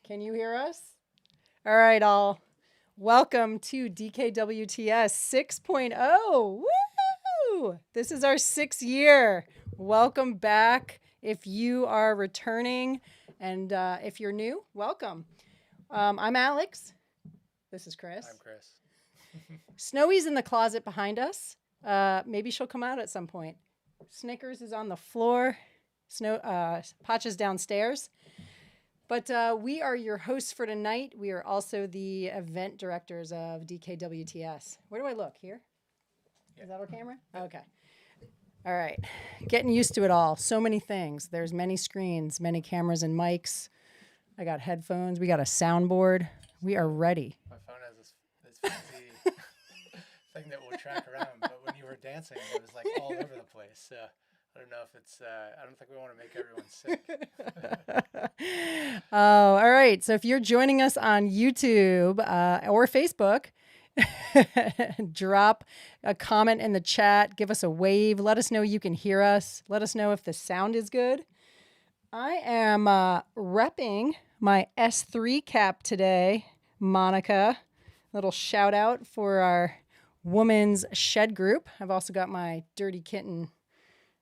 Can you hear us? All right, all. Welcome to DKWTS 6.0. Woo! This is our 6th year. Welcome back. If you are returning and if you're new, welcome. I'm Alex. This is Chris. I'm Chris. Snowy's in the closet behind us. Maybe she'll come out at some point. Snickers is on the floor. Pacha's downstairs. But we are your hosts for tonight. We are also the event directors of DKWTS. Where do I look? Here? Yeah. Is that our camera? Okay. All right. Getting used to it all. So many things. There's many screens, many cameras and mics. I got headphones. We got a soundboard. We are ready. My phone has this fancy thing that will track around. But when you were dancing, it was like all over the place. I don't know if it's, I don't think we want to make everyone sick. Oh, all right. So if you're joining us on YouTube or Facebook, drop a comment in the chat. Give us a wave. Let us know you can hear us. Let us know if the sound is good. I am repping my S3 cap today, Monica. Little shout out for our women's shed group. I've also got my Dirty Kitten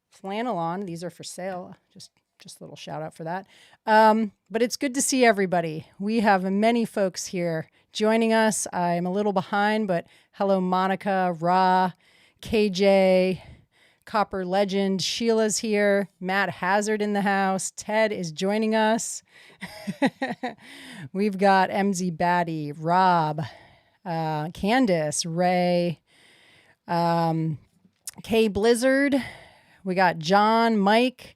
flannel on. These are for sale. Just a little shout out for that. But it's good to see everybody. We have many folks here joining us. I'm a little behind, but hello, Monica, Ra, KJ, Copper Legend. Sheila's here. Matt Hazard in the house. Ted is joining us. We've got MZ Batty, Rob, Candace, Ray, K Blizzard. We got John, Mike,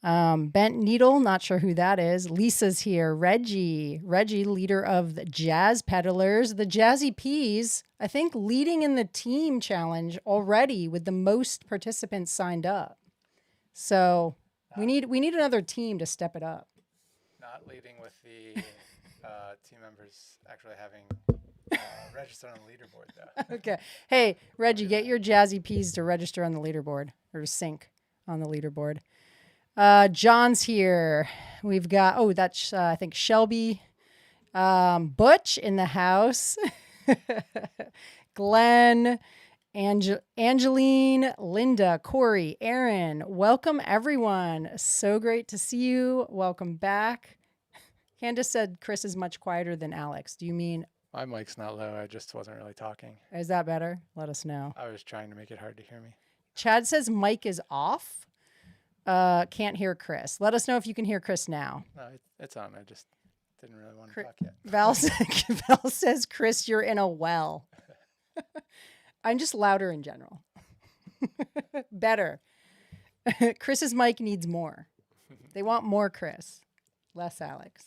Bent Needle, not sure who that is. Lisa's here. Reggie, leader of the Jazz Peddlers. The Jazzy Peas, I think, leading in the team challenge already with the most participants signed up. So we need another team to step it up. Not leading with the team members actually having registered on the leaderboard, though. Okay. Hey, Reggie, get your Jazzy Peas to register on the leaderboard or to sync on the leaderboard. John's here. We've got, that's, I think, Shelby. Butch in the house. Glenn, Angeline, Linda, Corey, Aaron. Welcome, everyone. So great to see you. Welcome back. Candace said Chris is much quieter than Alex. Do you mean... My mic's not low. I just wasn't really talking. Is that better? Let us know. I was trying to make it hard to hear me. Chad says mic is off. Can't hear Chris. Let us know if you can hear Chris now. No, it's on. I just didn't really want to talk yet. Val says, Chris, you're in a well. I'm just louder in general. Better. Chris's mic needs more. They want more Chris, less Alex.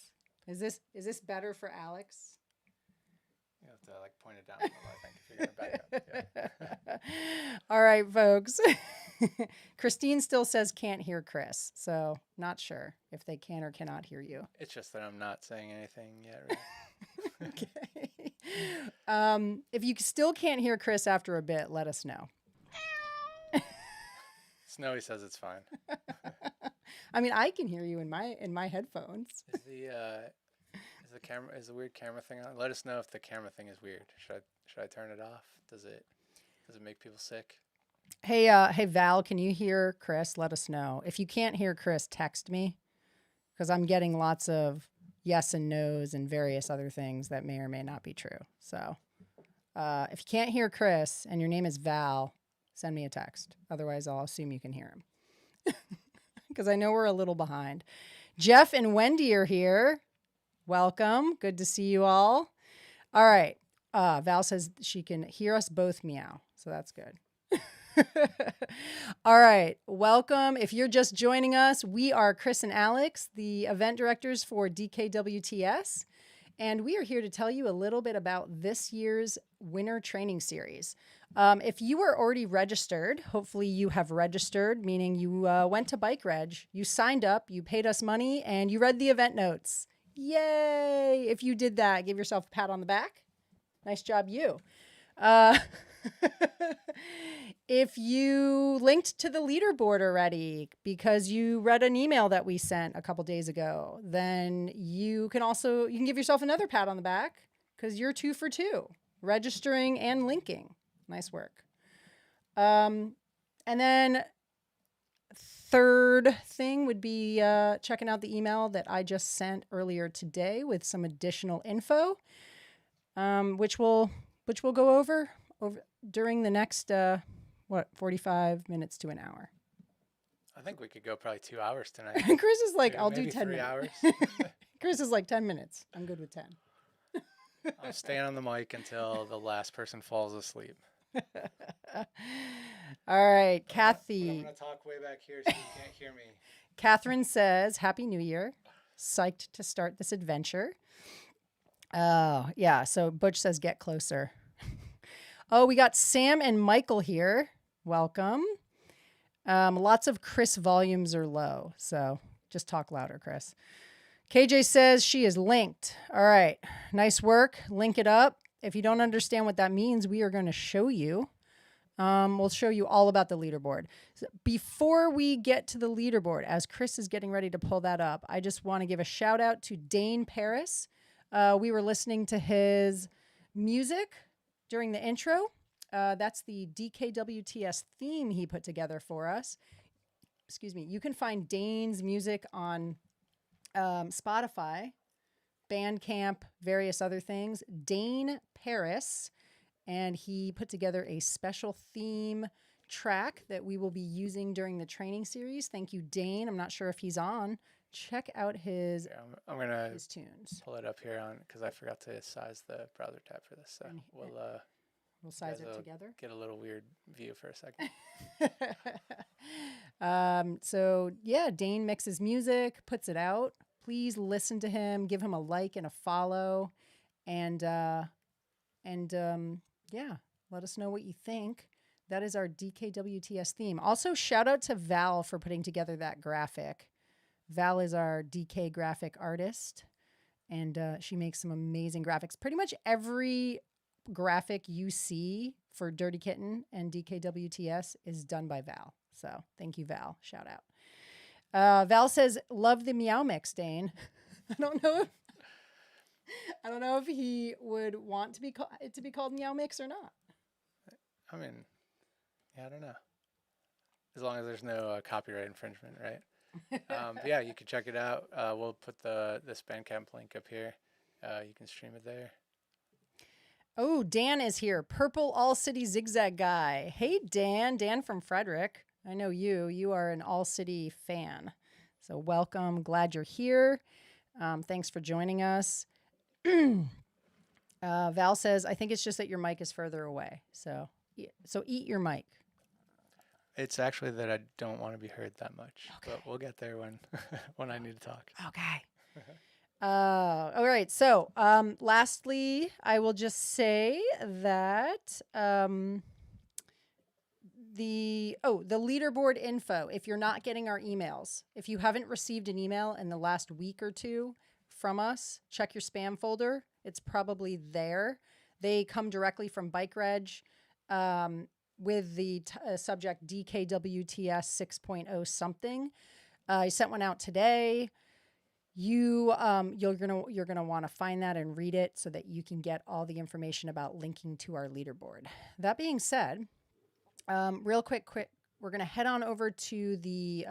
Is this better for Alex? You have to point it down a little, I think, if you're going to back up. Yeah. All right, folks. Christine still says can't hear Chris, so not sure if they can or cannot hear you. It's just that I'm not saying anything yet. Really. Okay. If you still can't hear Chris after a bit, let us know. Snowy says it's fine. I mean, I can hear you in my headphones. Is the weird camera thing on? Let us know if the camera thing is weird. Should I turn it off? Does it make people sick? Hey Val, can you hear Chris? Let us know. If you can't hear Chris, text me, because I'm getting lots of yes and no's and various other things that may or may not be true. So if you can't hear Chris and your name is Val, send me a text. Otherwise, I'll assume you can hear him, because I know we're a little behind. Jeff and Wendy are here. Welcome. Good to see you all. All right. Val says she can hear us both meow, so that's good. All right. Welcome. If you're just joining us, we are Chris and Alex, the event directors for DKWTS, and we are here to tell you a little bit about this year's winter training series. If you are already registered, hopefully you have registered, meaning you went to Bike Reg, you signed up, you paid us money, and you read the event notes. Yay! If you did that, give yourself a pat on the back. Nice job, you. Uh, if you linked to the leaderboard already because you read an email that we sent a couple days ago, then you can give yourself another pat on the back because you're 2 for 2, registering and linking. Nice work. And then third thing would be checking out the email that I just sent earlier today with some additional info, which we'll go over during the next 45 minutes to an hour. I think we could go probably 2 hours tonight. Chris is like, I'll do Maybe 10 3 minutes. hours. Chris is like 10 minutes. I'm good with 10. I'm staying on the mic until the last person falls asleep. All right, I'm Kathy. going to talk way back here so you can't hear me. Catherine says, Happy New Year. Psyched to start this adventure. Oh, yeah. So Butch says, get closer. Oh, we got Sam and Michael here. Welcome. Lots of Chris volumes are low. So just talk louder, Chris. KJ says she is linked. All right. Nice work. Link it up. If you don't understand what that means, we are going to show you. We'll show you all about the leaderboard. So before we get to the leaderboard, as Chris is getting ready to pull that up, I just want to give a shout out to Dane Paris. We were listening to his music during the intro. That's the DKWTS theme he put together for us. Excuse me. You can find Dane's music on Spotify, Bandcamp, various other things. Dane Paris. And he put together a special theme track that we will be using during the training series. Thank you, Dane. I'm not sure if he's on. Check out his I'm going to his tunes. pull it up here because I forgot to size the browser tab for this. So We'll size it together. Get a little weird view for a second. So yeah, Dane mixes music, puts it out. Please listen to him, give him a like and a follow, and yeah, let us know what you think. That is our DKWTS theme. Also, shout out to Val for putting together that graphic. Val is our DK graphic artist, and she makes some amazing graphics. Pretty much every graphic you see for Dirty Kitten and DKWTS is done by Val. So thank you, Val. Shout out. Val says, love the Meow Mix, Dane. I don't know if he would want to be it to be called Meow Mix or not. I mean, yeah, I don't know. As long as there's no copyright infringement, right? But yeah, you can check it out. We'll put this Bandcamp link up here. You can stream it there. Oh, Dan is here. Purple All City Zigzag guy. Hey, Dan. Dan from Frederick. I know you. You are an All City fan. So welcome. Glad you're here. Thanks for joining us. Val says, I think it's just that your mic is further away. So eat your mic. It's actually that I don't want to be heard that much. Okay. But we'll get there when I need to talk. Okay. All right. So lastly, I will just say that the leaderboard info, if you're not getting our emails, if you haven't received an email in the last week or two from us, check your spam folder. It's probably there. They come directly from Bike Reg with the subject DKWTS 6.0 something. I sent one out today. You're gonna want to find that and read it so that you can get all the information about linking to our leaderboard. That being said, real quick, we're gonna head on over to the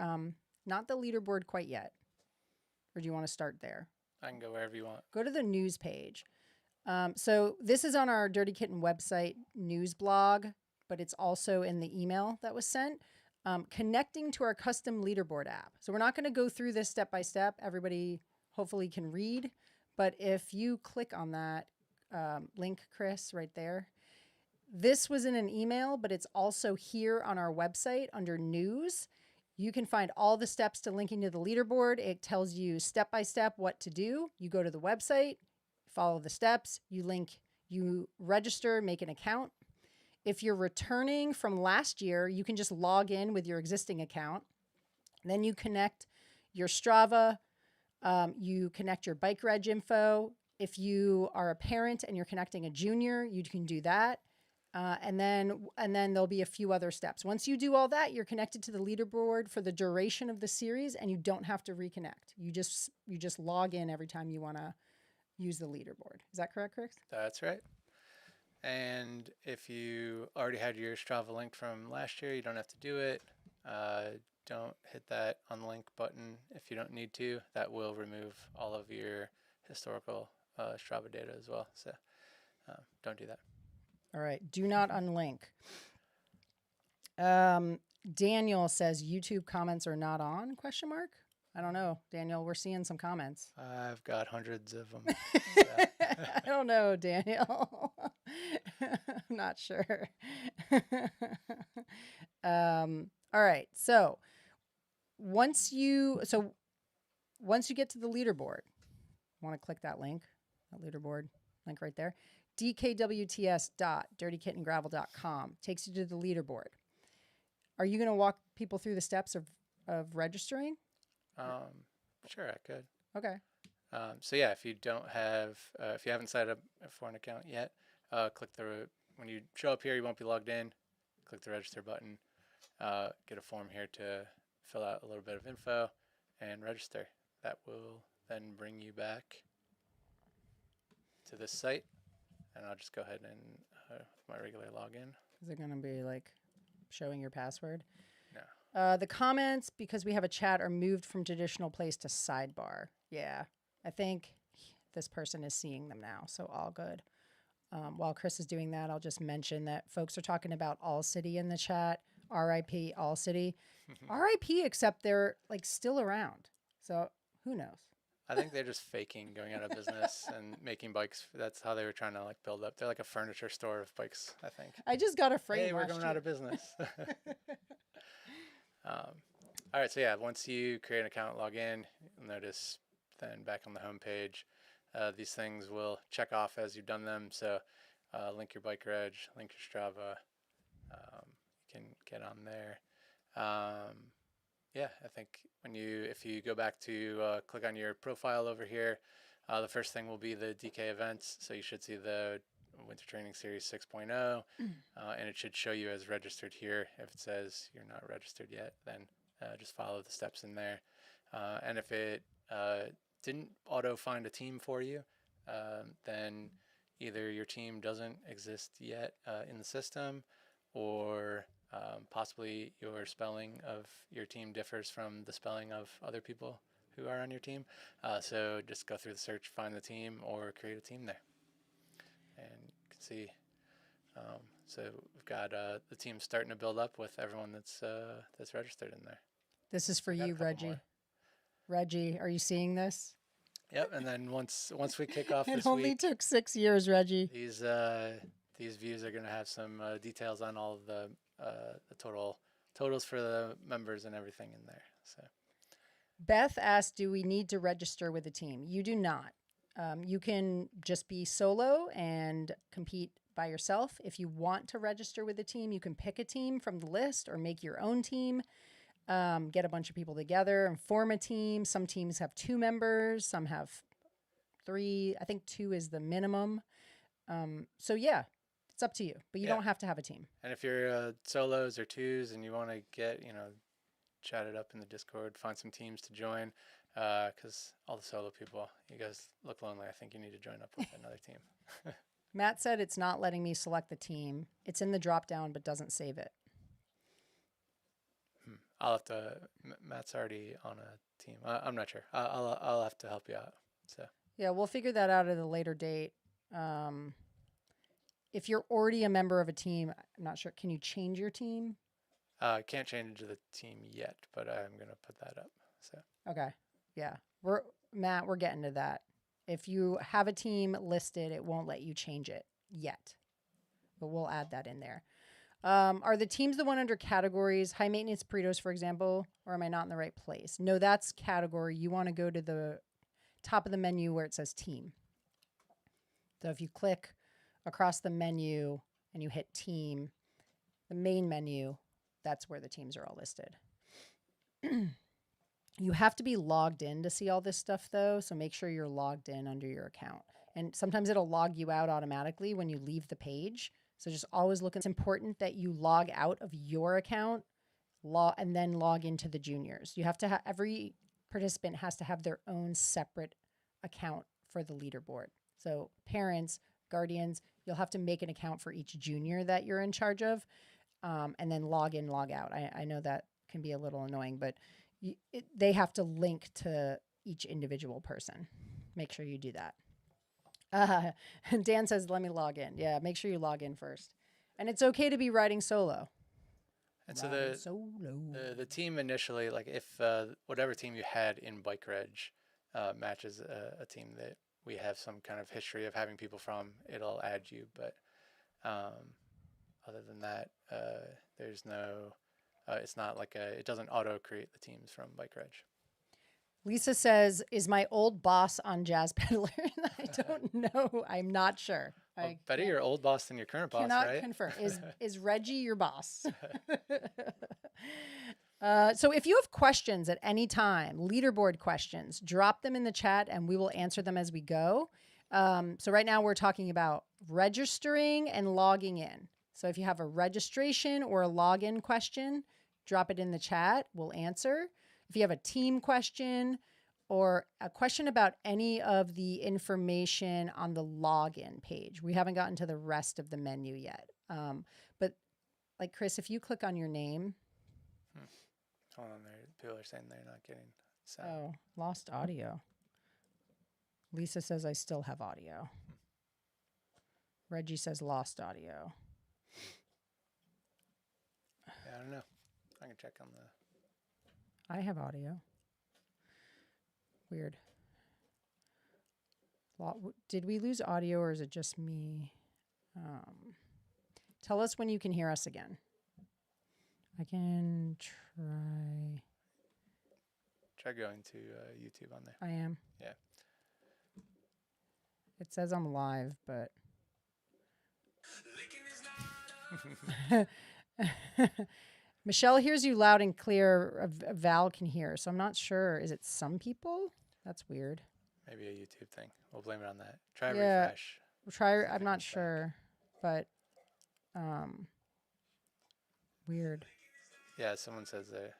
not the leaderboard quite yet. Or do you want to start there? I can go wherever you want. Go to the news page. So this is on our Dirty Kitten website news blog, but it's also in the email that was sent. Connecting to our custom leaderboard app. So we're not going to go through this step by step. Everybody hopefully can read. But if you click on that link, Chris, right there, this was in an email, but it's also here on our website under news. You can find all the steps to linking to the leaderboard. It tells you step by step what to do. You go to the website, follow the steps, you link, you register, make an account. If you're returning from last year, you can just log in with your existing account. Then you connect your Strava, you connect your Bike Reg info. If you are a parent and you're connecting a junior, you can do that. And then there'll be a few other steps. Once you do all that, you're connected to the leaderboard for the duration of the series, and you don't have to reconnect. You just log in every time you want to use the leaderboard. Is that correct, Chris? That's right. And if you already had your Strava linked from last year, you don't have to do it. Don't hit that unlink button if you don't need to. That will remove all of your historical Strava data as well. So don't do that. All right. Do not unlink. Daniel says YouTube comments are not on, question mark? I don't know, Daniel. We're seeing some comments. I've got hundreds of them. I don't know, Daniel. I'm not sure. All right. So once you get to the leaderboard, want to click that link, that leaderboard link right there. DKWTS.dirtykitandgravel.com takes you to the leaderboard. Are you going to walk people through the steps of registering? Sure, I could. Okay. So yeah, if you haven't signed up for an account yet, when you show up here, you won't be logged in. Click the register button. Get a form here to fill out a little bit of info and register. That will then bring you back to this site, and I'll just go ahead and my regular login. Is it going to be like showing your password? No. The comments, because we have a chat, are moved from traditional place to sidebar. Yeah, I think this person is seeing them now, so all good. While Chris is doing that, I'll just mention that folks are talking about All City in the chat. RIP All City. RIP, except they're like still around. So who knows? I think they're just faking going out of business and making bikes. That's how they were trying to like build up. They're like a furniture store of bikes, I think. I just got a frame. Hey, we're going out of business. All right, so yeah, once you create an account, log in, you'll notice then back on the home page, these things will check off as you've done them. So link your bike reg, link your Strava. You can get on there. Yeah, I think if you go back to click on your profile over here, the first thing will be the DK events. So you should see the Winter Training Series 6.0, and it should show you as registered here. If it says you're not registered yet, then just follow the steps in there. And if it didn't auto find a team for you, then either your team doesn't exist yet in the system, or possibly your spelling of your team differs from the spelling of other people who are on your team. So just go through the search, find the team, or create a team there. And you can see, so we've got the team starting to build up with everyone that's registered in there. This is for you, Reggie. More. Reggie, are you seeing this? Yep. And then once we kick off it this only week, took 6 years, Reggie. These views are going to have some details on all of the totals for the members and everything in there. So Beth asked, do we need to register with a team? You do not. You can just be solo and compete by yourself. If you want to register with a team, you can pick a team from the list or make your own team. Get a bunch of people together and form a team. Some teams have 2 members, some have 3. I think 2 is the minimum. So yeah, it's up to you, but you don't have to have a team. And if you're solos or 2s and you want to get, chat it up in the Discord, find some teams to join, because all the solo people, you guys look lonely. I think you need to join up with another team. Matt said it's not letting me select the team. It's in the drop down, but doesn't save it. I'll have to. Matt's already on a team. I'm not sure. I'll have to help you out. So yeah, we'll figure that out at a later date. If you're already a member of a team, I'm not sure. Can you change your team? I can't change the team yet, but I'm gonna put that up. So okay, yeah, we're getting to that. If you have a team listed, it won't let you change it yet, but we'll add that in there. Are the teams the one under categories, high maintenance burritos, for example, or am I not in the right place? No, that's category. You want to go to the top of the menu where it says team. So if you click across the menu and you hit team, the main menu, that's where the teams are all listed. You have to be logged in to see all this stuff though. So make sure you're logged in under your account. And sometimes it'll log you out automatically when you leave the page. So just always look. It's important that you log out of your account, and then log into the juniors. You have to have every participant has to have their own separate account for the leaderboard. So parents, guardians, you'll have to make an account for each junior that you're in charge of, and then log in, log out. I know that can be a little annoying, but they have to link to each individual person. Make sure you do that. Dan says, let me log in. Yeah, make sure you log in first. And it's okay to be riding solo. And so the team initially, like if whatever team you had in Bike Reg matches a team that we have some kind of history of having people from, it'll add you. But other than that, there's no, it's not like it doesn't auto create the teams from Bike Reg. Lisa says, is my old boss on Jazz Peddler? I don't know. I'm not sure. Well, better your old boss than your current boss, cannot right? confirm. Is Reggie your boss? So if you have questions at any time, leaderboard questions, drop them in the chat and we will answer them as we go. So right now we're talking about registering and logging in. So if you have a registration or a login question, drop it in the chat. We'll answer. If you have a team question or a question about any of the information on the login page, we haven't gotten to the rest of the menu yet. But like Chris, if you click on your name. Hold on there. People are saying they're not getting sound. Oh, lost audio. Lisa says I still have audio. Reggie says lost audio. Yeah, I don't know. I can check on the... I have audio. Weird. Did we lose audio or is it just me? Tell us when you can hear us again. I can try. Try going to YouTube on there. I am. Yeah. It says I'm live, but... Michelle hears you loud and clear. Val can hear, so I'm not sure. Is it some people? That's weird. Maybe a YouTube thing. We'll blame it on that. Try refresh. I'm not sure, but weird. Yeah, someone says they...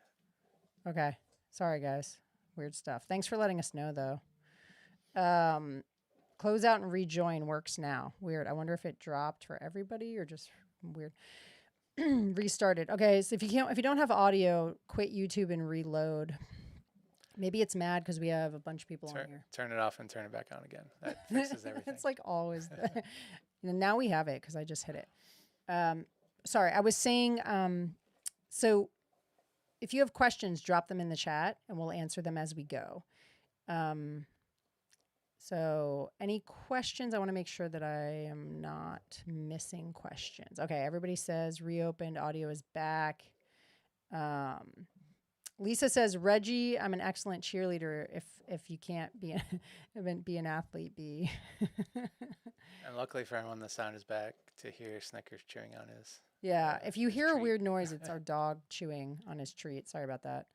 Okay. Sorry, guys. Weird stuff. Thanks for letting us know, though. Close out and rejoin works now. Weird. I wonder if it dropped for everybody or just weird. Restarted. Okay, so if you don't have audio, quit YouTube and reload. Maybe it's mad because we have a bunch of people on here. Turn it off and turn it back on again. That fixes everything. It's like always. Now we have it because I just hit it. Sorry, I was saying, so if you have questions, drop them in the chat and we'll answer them as we go. So any questions? I want to make sure that I am not missing questions. Okay, everybody says reopened, audio is back. Lisa says, Reggie, I'm an excellent cheerleader. If you can't be an athlete, be. And luckily for everyone, the sound is back to hear Snickers chewing on his. Yeah, if you hear a weird noise, it's our dog chewing on his treat. Sorry about that.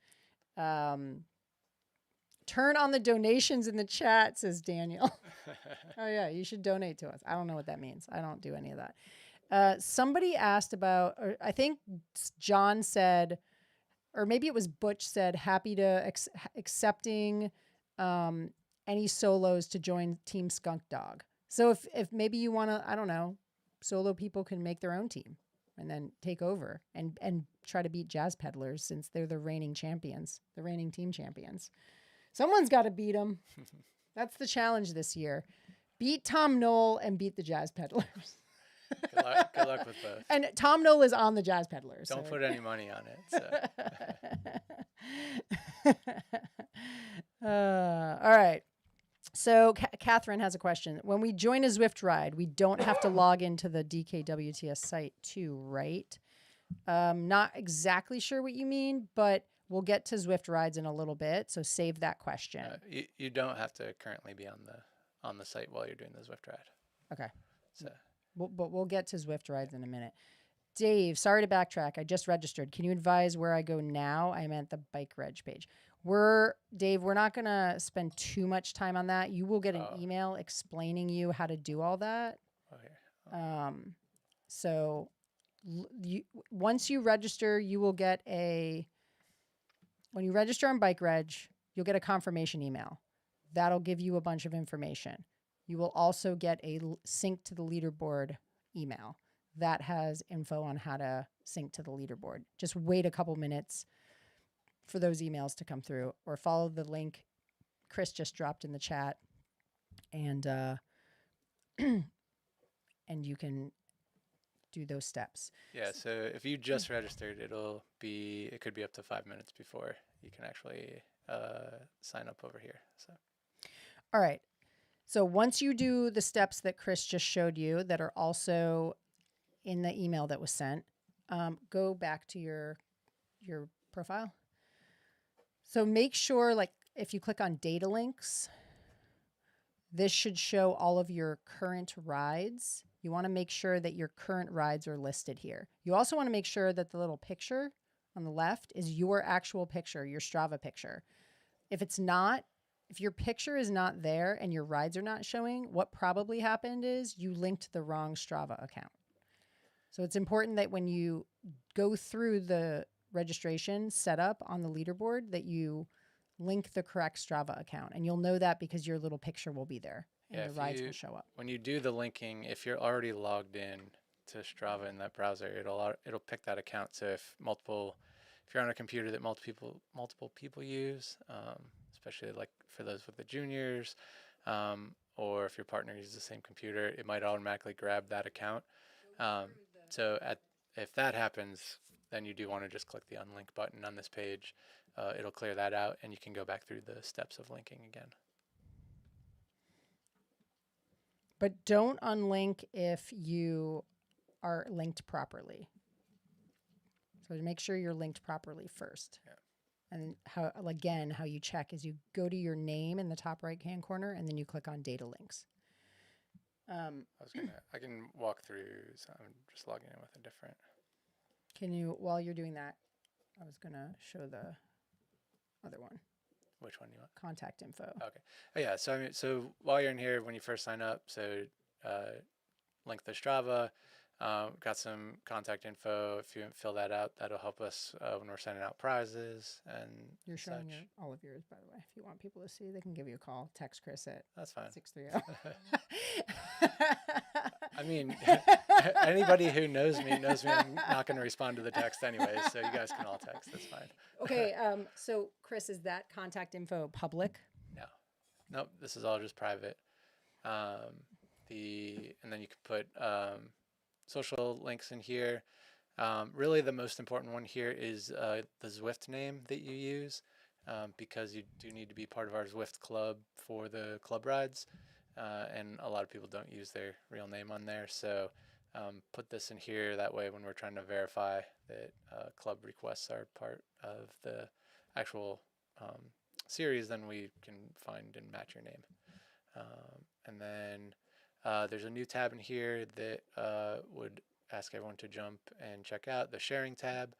Turn on the donations in the chat, says Daniel. Oh, yeah, you should donate to us. I don't know what that means. I don't do any of that. Somebody asked about, or I think John said, or maybe it was Butch said, happy to accepting any solos to join Team Skunk Dog. So if maybe you want to, I don't know, solo people can make their own team and then take over and try to beat Jazz Peddlers since they're the reigning champions, the reigning team champions. Someone's got to beat them. That's the challenge this year. Beat Tom Knoll and beat the Jazz Peddlers. Good luck with both. And Tom Knoll is on the Jazz Peddlers. Don't put any money on So. it. All right. So Catherine has a question. When we join a Zwift ride, we don't have to log into the DKWTS site too, right? Not exactly sure what you mean, but we'll get to Zwift rides in a little bit. So save that question. You don't have to currently be on the site while you're doing the Zwift ride. Okay. So. But we'll get to Zwift rides in a minute. Dave, sorry to backtrack. I just registered. Can you advise where I go now? I'm at the bike reg page. Dave, we're not going to spend too much time on that. You will get an email explaining you how to do all that. Okay. So once you register, you will get when you register on Bike Reg, you'll get a confirmation email. That'll give you a bunch of information. You will also get a sync to the leaderboard email that has info on how to sync to the leaderboard. Just wait a couple minutes for those emails to come through, or follow the link Chris just dropped in the chat, and and you can do those steps. Yeah, so if you just registered, it could be up to 5 minutes before you can actually sign up over here. So, all right. So once you do the steps that Chris just showed you that are also in the email that was sent, go back to your profile. So make sure, like, if you click on data links, this should show all of your current rides. You want to make sure that your current rides are listed here. You also want to make sure that the little picture on the left is your actual picture, your Strava picture. If it's not, if your picture is not there and your rides are not showing, what probably happened is you linked the wrong Strava account. So it's important that when you go through the registration setup on the leaderboard that you link the correct Strava account. And you'll know that because your little picture will be there and the rides will show up. When you do the linking, if you're already logged in to Strava in that browser, it'll pick that account. So if you're on a computer that multiple people use, especially like for those with the juniors, or if your partner uses the same computer, it might automatically grab that account. If that happens, then you do want to just click the unlink button on this page. It'll clear that out, and you can go back through the steps of linking again. But don't unlink if you are linked properly. So to make sure you're linked properly first. Yeah. And how you check is you go to your name in the top right-hand corner, and then you click on data links. I can walk through. So I'm just logging in with a different. Can you, while you're doing that, I was gonna show the other one. Which one do you want? Contact info. Okay. Oh, yeah. So while you're in here, when you first sign up, link the Strava. Got some contact info. If you fill that out, that'll help us when we're sending out prizes and. You're showing all of yours, by the way. If you want people to see, they can give you a call. Text Chris at That's fine. 630. I mean, anybody who knows me I'm not going to respond to the text anyway, so you guys can all text. That's fine. Okay. So Chris, is that contact info public? No. Nope. This is all just private. And then you can put social links in here. Really, the most important one here is the Zwift name that you use, because you do need to be part of our Zwift club for the club rides, and a lot of people don't use their real name on there. So put this in here. That way, when we're trying to verify that club requests are part of the actual series, then we can find and match your name. And then there's a new tab in here that would ask everyone to jump and check out, the sharing tab.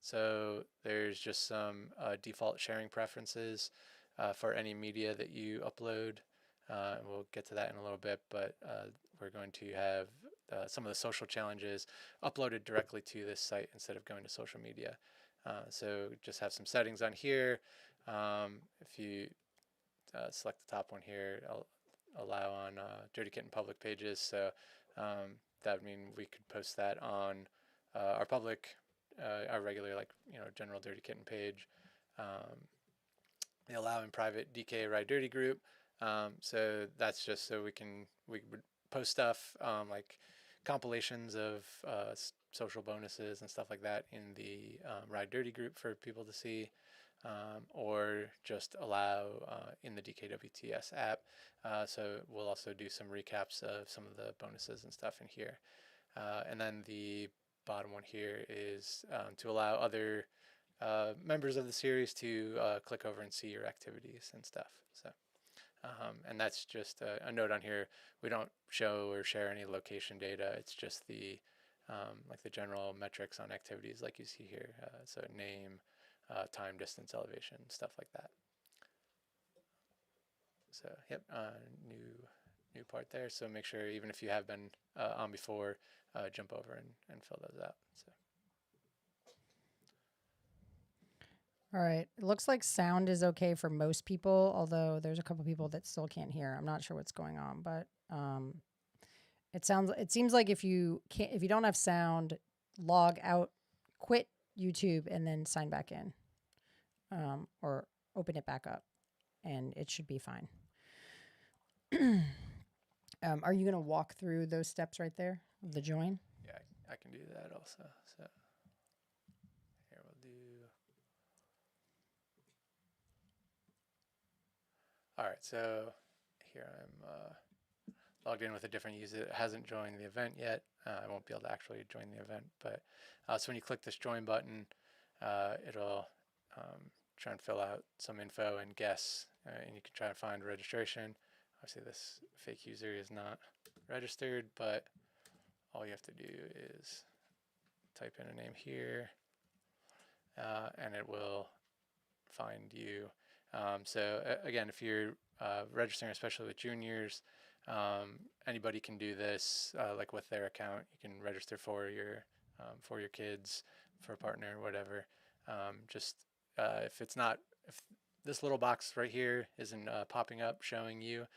So there's just some default sharing preferences for any media that you upload. We'll get to that in a little bit, but we're going to have some of the social challenges uploaded directly to this site instead of going to social media. So just have some settings on here. If you select the top one here, I'll allow on Dirty Kitten public pages. So that would mean we could post that on our public, our regular, general Dirty Kitten page. The allow in private DK Ride Dirty group. So that's just so we would post stuff like compilations of social bonuses and stuff like that in the Ride Dirty group for people to see, or just allow in the DKWTS app. So we'll also do some recaps of some of the bonuses and stuff in here. And then the bottom one here is to allow other members of the series to click over and see your activities and stuff. So. And that's just a note on here. We don't show or share any location data. It's just the the general metrics on activities like you see here. So name, time, distance, elevation, stuff like that. So yep, new new part there. So make sure, even if you have been on before, jump over and fill those out. So. All right. It looks like sound is okay for most people, although there's a couple people that still can't hear. I'm not sure what's going on, but it seems like if you don't have sound, log out, quit YouTube, and then sign back in, or open it back up, and it should be fine. Are you going to walk through those steps right there of the join? Yeah, I can do that also. So here we'll do. All right, so here I'm logged in with a different user that hasn't joined the event yet. I won't be able to actually join the event, but so when you click this join button, it'll try and fill out some info and guess, and you can try and find registration. Obviously this fake user is not registered, but all you have to do is type in a name here, and it will find you. So again, if you're registering, especially with juniors, anybody can do this, like with their account. You can register for your kids, for a partner, whatever. Just if this little box right here isn't popping up showing you,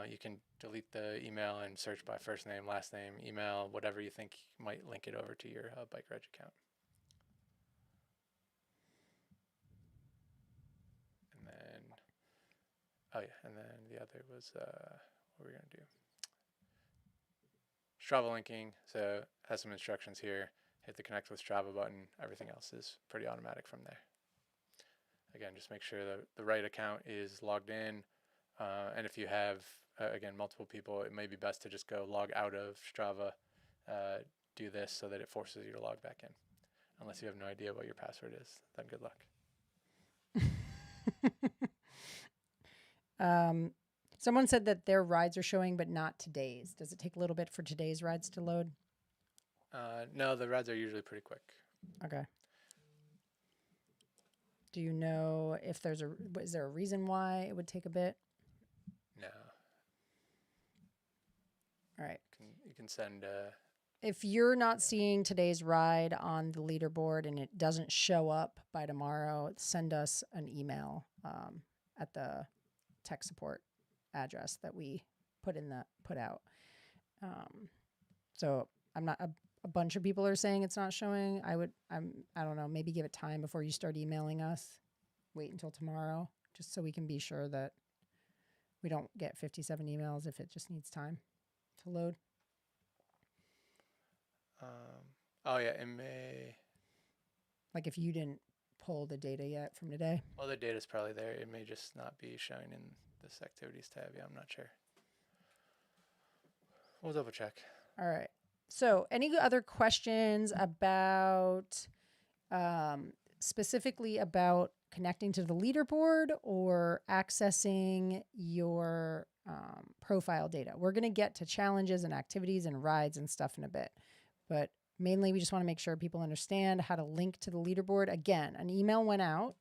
you can delete the email and search by first name, last name, email, whatever you think might link it over to your Bike Reg account. And then, oh yeah, and then the other was, what were we gonna do? Strava linking, so it has some instructions here. Hit the connect with Strava button. Everything else is pretty automatic from there. Again, just make sure that the right account is logged in. And if you have, again, multiple people, it may be best to just go log out of Strava, do this so that it forces you to log back in. Unless you have no idea what your password is, then good luck. Someone said that their rides are showing, but not today's. Does it take a little bit for today's rides to load? No, the rides are usually pretty quick. Okay. Do you know if is there a reason why it would take a bit? No. All right. You can send. If you're not seeing today's ride on the leaderboard and it doesn't show up by tomorrow, send us an email at the tech support address that we put out. So I'm not. A bunch of people are saying it's not showing. I don't know, maybe give it time before you start emailing us. Wait until tomorrow, just so we can be sure that we don't get 57 emails if it just needs time to load. Oh yeah, it may. Like if you didn't pull the data yet from today. Well, the data's probably there. It may just not be showing in this activities tab. Yeah, I'm not sure. We'll double check. All right. So any other questions about specifically about connecting to the leaderboard or accessing your profile data? We're going to get to challenges and activities and rides and stuff in a bit. But mainly we just want to make sure people understand how to link to the leaderboard. Again, an email went out.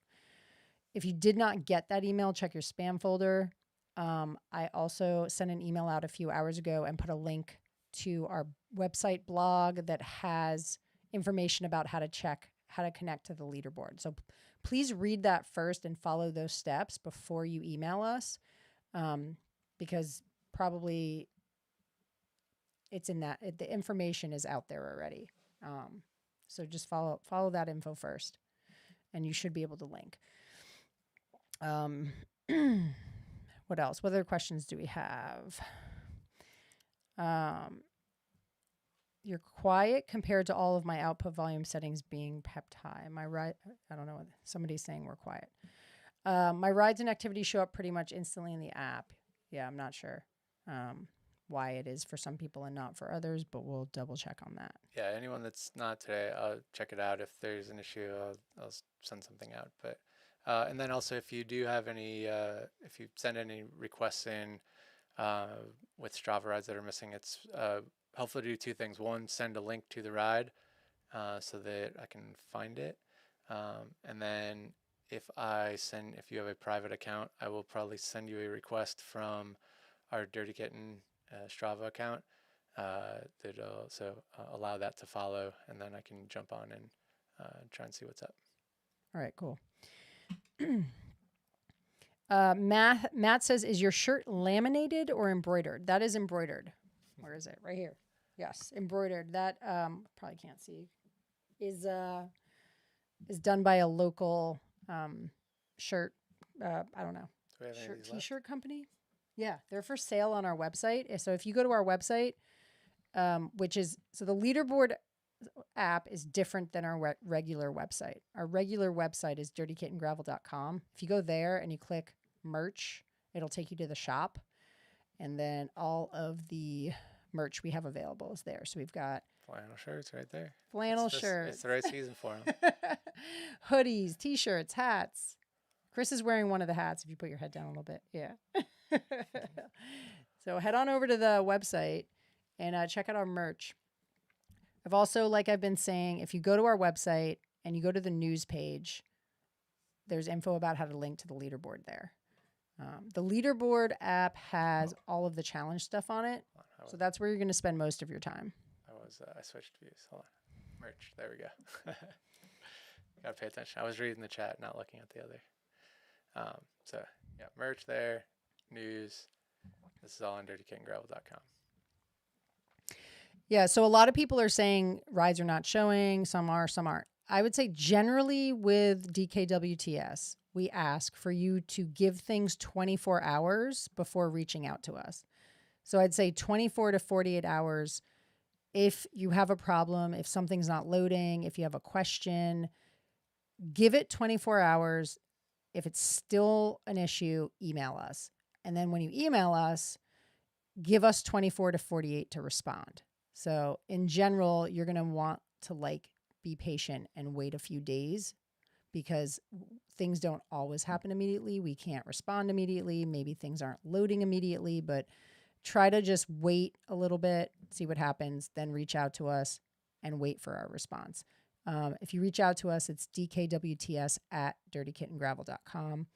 If you did not get that email, check your spam folder. I also sent an email out a few hours ago and put a link to our website blog that has information about how to connect to the leaderboard. So please read that first and follow those steps before you email us, because probably it's in the information is out there already. So just follow that info first, and you should be able to link. What else? What other questions do we have? You're quiet compared to all of my output volume settings being pepped high. Am I right? I don't know. Somebody's saying we're quiet. My rides and activities show up pretty much instantly in the app. Yeah, I'm not sure why it is for some people and not for others, but we'll double check on that. Yeah, anyone that's not today, I'll check it out. If there's an issue, I'll send something out. But and then also, if you do have any, if you send any requests in with Strava rides that are missing, it's helpful to do two things. One, send a link to the ride so that I can find it. And then if you have a private account, I will probably send you a request from our Dirty Kitten Strava account, that'll also allow that to follow, and then I can jump on and try and see what's up. All right, cool. Matt says, is your shirt laminated or embroidered? That is embroidered. Where is it? Right here. Yes, embroidered. That probably can't see. Is done by a local shirt. I don't know. Do we have any of these left? T-shirt company. Yeah, they're for sale on our website. So if you go to our website, which is so the leaderboard app is different than our regular website. Our regular website is dirtykittengravel.com. If you go there and you click merch, it'll take you to the shop, and then all of the merch we have available is there. So we've got flannel shirts right there. Flannel shirts. It's the right season for them. Hoodies, t-shirts, hats. Chris is wearing one of the hats if you put your head down a little bit. Yeah. So head on over to the website and check out our merch. I've also, like I've been saying, if you go to our website and you go to the news page, there's info about how to link to the leaderboard there. The leaderboard app has all of the challenge stuff on it. So that's where you're going to spend most of your time. I switched views. Hold on. Merch. There we go. Gotta pay attention. I was reading the chat, not looking at the other. So yeah, merch there, news. This is all on dirtykittengravel.com. Yeah, so a lot of people are saying rides are not showing. Some are, some aren't. I would say generally with DKWTS, we ask for you to give things 24 hours before reaching out to us. So I'd say 24 to 48 hours. If you have a problem, if something's not loading, if you have a question, give it 24 hours. If it's still an issue, email us. And then when you email us, give us 24 to 48 to respond. So in general, you're going to want to be patient and wait a few days because things don't always happen immediately. We can't respond immediately. Maybe things aren't loading immediately, but try to just wait a little bit, see what happens, then reach out to us and wait for our response. If you reach out to us, it's DKWTS at dirtykittengravel.com.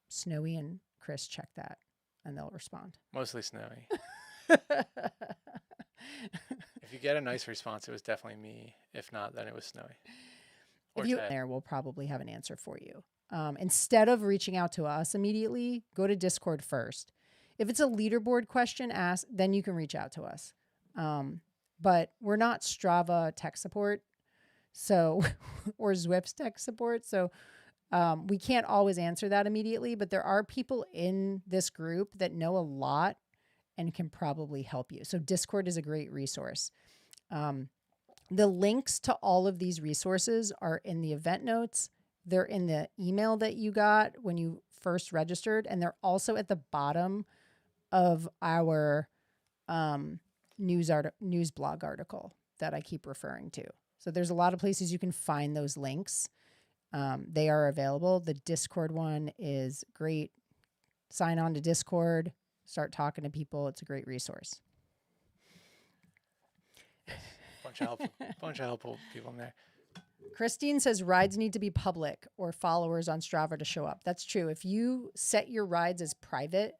Snowy and Chris check that and they'll respond. Mostly snowy. If you get a nice response, it was definitely me. If not, then it was snowy. If you there, we'll probably have an answer for you. Instead of reaching out to us immediately, go to Discord first. If it's a leaderboard question asked, then you can reach out to us. But we're not Strava tech support, so or Zwift's tech support, so we can't always answer that immediately. But there are people in this group that know a lot and can probably help you. So Discord is a great resource. The links to all of these resources are in the event notes. They're in the email that you got when you first registered, and they're also at the bottom of our news blog article that I keep referring to. So there's a lot of places you can find those links. They are available. The Discord one is great. Sign on to Discord. Start talking to people. It's a great resource. Bunch of helpful people in there. Christine says rides need to be public or followers on Strava to show up. That's true. If you set your rides as private,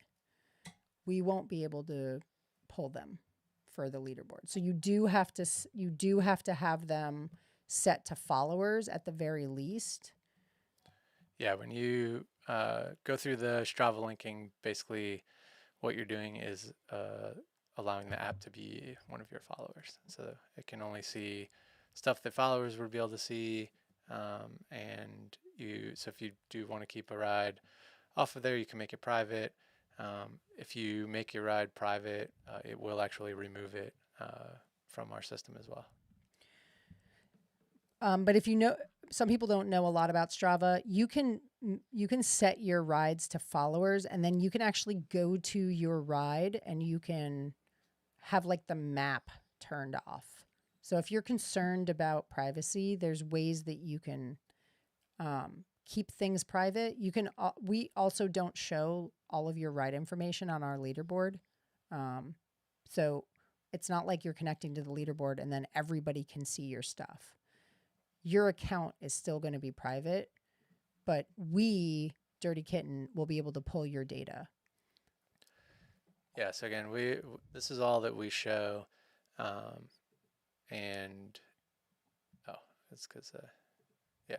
we won't be able to pull them for the leaderboard. So you do have to have them set to followers at the very least. Yeah, when you go through the Strava linking, basically what you're doing is allowing the app to be one of your followers. So it can only see stuff that followers would be able to see. And so if you do want to keep a ride off of there, you can make it private. If you make your ride private, it will actually remove it from our system as well. But if you know, some people don't know a lot about Strava, you can set your rides to followers, and then you can actually go to your ride and you can have the map turned off. So if you're concerned about privacy, there's ways that you can keep things private. You can. We also don't show all of your ride information on our leaderboard. So it's not like you're connecting to the leaderboard and then everybody can see your stuff. Your account is still going to be private, but we, Dirty Kitten, will be able to pull your data. Yeah. So again, this is all that we show, um, and oh, it's because yeah,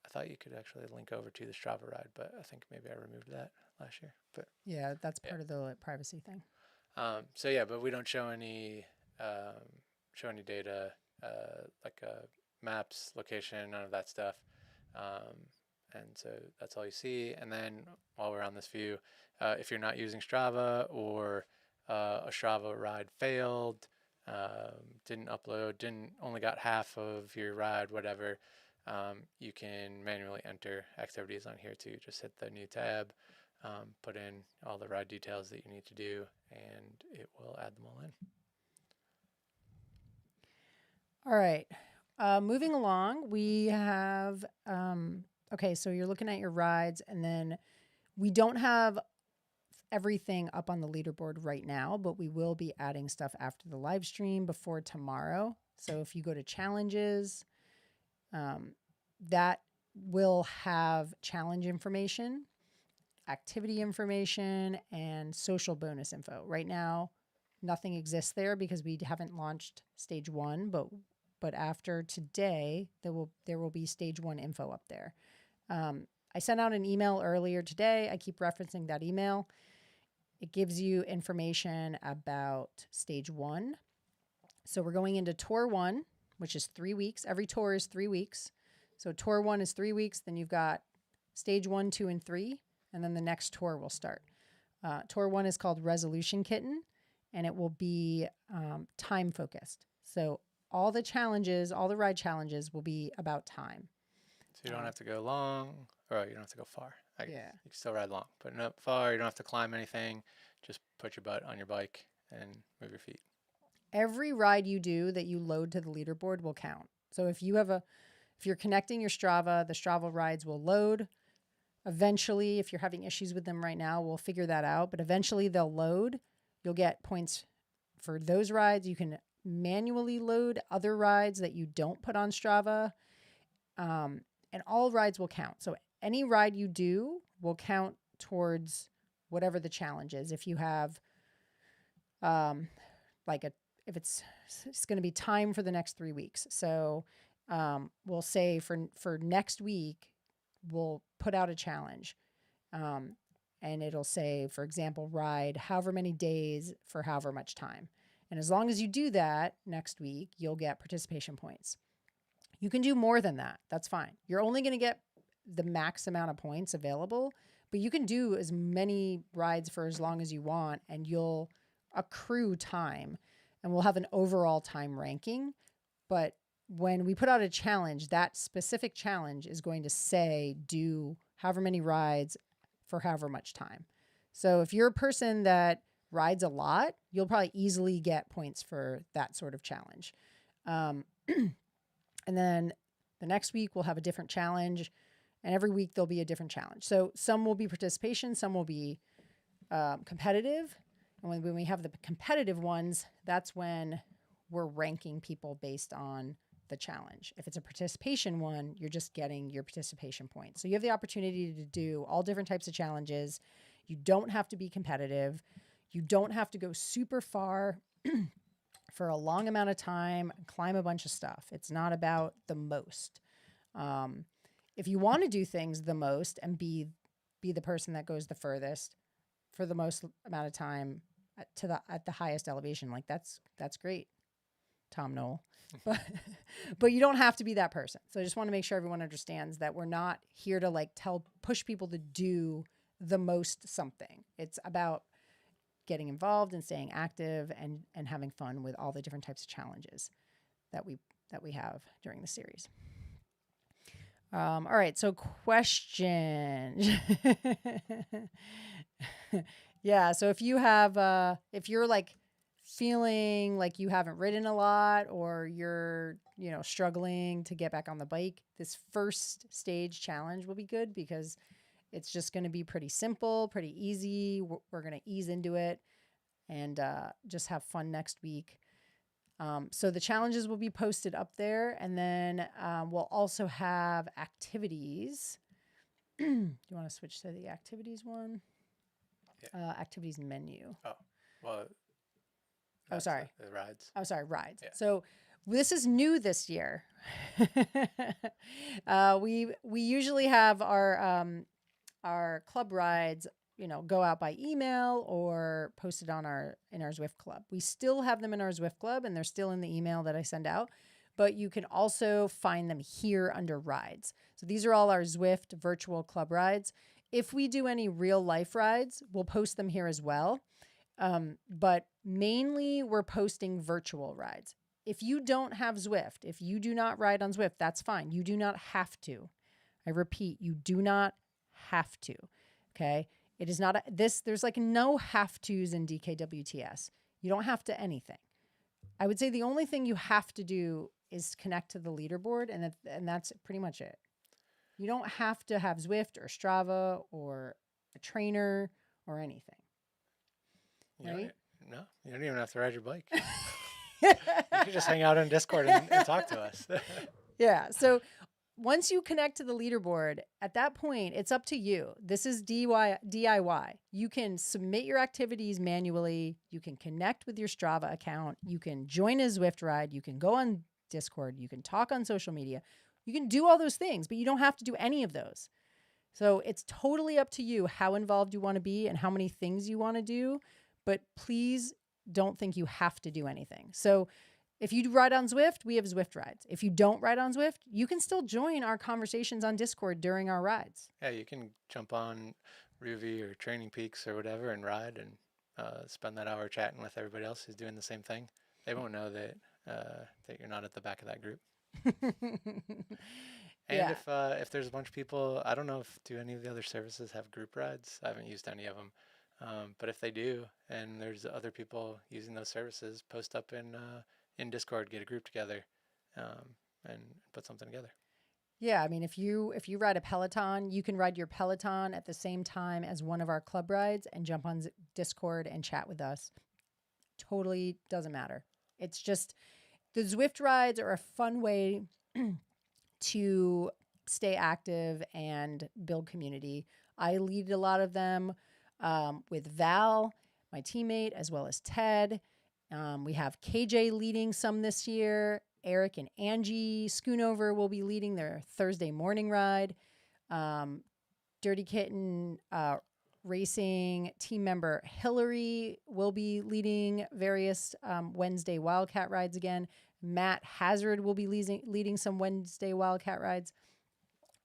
I thought you could actually link over to the Strava ride, but I think maybe I removed that last year. But Yeah, that's yeah. part of the privacy thing. So yeah, but we don't show any data like maps, location, none of that stuff. Um, and so that's all you see. And then while we're on this view, if you're not using Strava or a Strava ride failed, didn't upload, didn't only got half of your ride, whatever, you can manually enter activities on here too. Just hit the new tab, put in all the ride details that you need to do, and it will add them all in. All right. Moving along, we have, okay, so you're looking at your rides, and then we don't have everything up on the leaderboard right now, but we will be adding stuff after the live stream before tomorrow. So if you go to challenges, that will have challenge information, activity information, and social bonus info. Right now, nothing exists there because we haven't launched stage 1, but after today, there will be stage 1 info up there. I sent out an email earlier today. I keep referencing that email. It gives you information about stage 1. So we're going into tour 1, which is 3 weeks. Every tour is 3 weeks. So tour 1 is 3 weeks. Then you've got stage 1, 2, and 3, and then the next tour will start. Tour 1 is called Resolution Kitten, and it will be time focused. So all the ride challenges will be about time. So you don't have to go long, or you don't have to go far. I guess. Yeah. You can still ride long, but not far. You don't have to climb anything. Just put your butt on your bike and move your feet. Every ride you do that you load to the leaderboard will count. So if you're connecting your Strava, the Strava rides will load. Eventually, if you're having issues with them right now, we'll figure that out. But eventually they'll load. You'll get points for those rides. You can manually load other rides that you don't put on Strava. And all rides will count. So any ride you do will count towards whatever the challenge is. If you have if it's going to be time for the next 3 weeks. So we'll say for next week, we'll put out a challenge. And it'll say, for example, ride however many days for however much time. And as long as you do that next week, you'll get participation points. You can do more than that. That's fine. You're only going to get the max amount of points available, but you can do as many rides for as long as you want, and you'll accrue time, and we'll have an overall time ranking. But when we put out a challenge, that specific challenge is going to say do however many rides for however much time. So if you're a person that rides a lot, you'll probably easily get points for that sort of challenge. And then the next week we'll have a different challenge, and every week there'll be a different challenge. So some will be participation, some will be competitive. And when we have the competitive ones, that's when we're ranking people based on the challenge. If it's a participation one, you're just getting your participation points. So you have the opportunity to do all different types of challenges. You don't have to be competitive. You don't have to go super far for a long amount of time and climb a bunch of stuff. It's not about the most. If you want to do things the most and be the person that goes the furthest for the most amount of time at the highest elevation, like that's great, Tom Knoll. But you don't have to be that person. So I just want to make sure everyone understands that we're not here to push people to do the most something. It's about getting involved and staying active and having fun with all the different types of challenges that we have during the series. All right, so question. Yeah, so if you're feeling like you haven't ridden a lot, or you're, struggling to get back on the bike, this first stage challenge will be good because it's just going to be pretty simple, pretty easy. We're going to ease into it and just have fun next week. So the challenges will be posted up there, and then we'll also have activities. Do you want to switch to the activities one? Activities menu. Oh, well. Oh, sorry. The rides. Oh, sorry, rides. Yeah. So this is new this year. We usually have our club rides, go out by email or posted on in our Zwift club. We still have them in our Zwift club, and they're still in the email that I send out. But you can also find them here under rides. So these are all our Zwift virtual club rides. If we do any real life rides, we'll post them here as well. But mainly we're posting virtual rides. If you don't have Zwift, if you do not ride on Zwift, that's fine. You do not have to. I repeat, you do not have to. Okay. It is not there's like no have tos in DKWTS. You don't have to anything. I would say the only thing you have to do is connect to the leaderboard, and that's pretty much it. You don't have to have Zwift or Strava or a trainer or anything. Right? No, you don't even have to ride your bike. You can just hang out on Discord and talk to us. Yeah. So once you connect to the leaderboard, at that point, it's up to you. This is DIY. You can submit your activities manually. You can connect with your Strava account. You can join a Zwift ride. You can go on Discord. You can talk on social media. You can do all those things, but you don't have to do any of those. So it's totally up to you how involved you want to be and how many things you want to do. But please don't think you have to do anything. So if you ride on Zwift, we have Zwift rides. If you don't ride on Zwift, you can still join our conversations on Discord during our rides. Yeah, you can jump on Ruby or Training Peaks or whatever and ride and spend that hour chatting with everybody else who's doing the same thing. They won't know that you're not at the back of that group. And Yeah. if there's a bunch of people, I don't know do any of the other services have group rides? I haven't used any of them. But if they do, and there's other people using those services, post up in Discord, get a group together, and put something together. Yeah, I mean, if you ride a Peloton, you can ride your Peloton at the same time as one of our club rides and jump on Discord and chat with us. Totally doesn't matter. It's just the Zwift rides are a fun way to stay active and build community. I lead a lot of them with Val, my teammate, as well as Ted. We have KJ leading some this year. Eric and Angie Schoonover will be leading their Thursday morning ride. Dirty Kitten Racing team member Hillary will be leading various Wednesday Wildcat rides again. Matt Hazard will be leading some Wednesday Wildcat rides.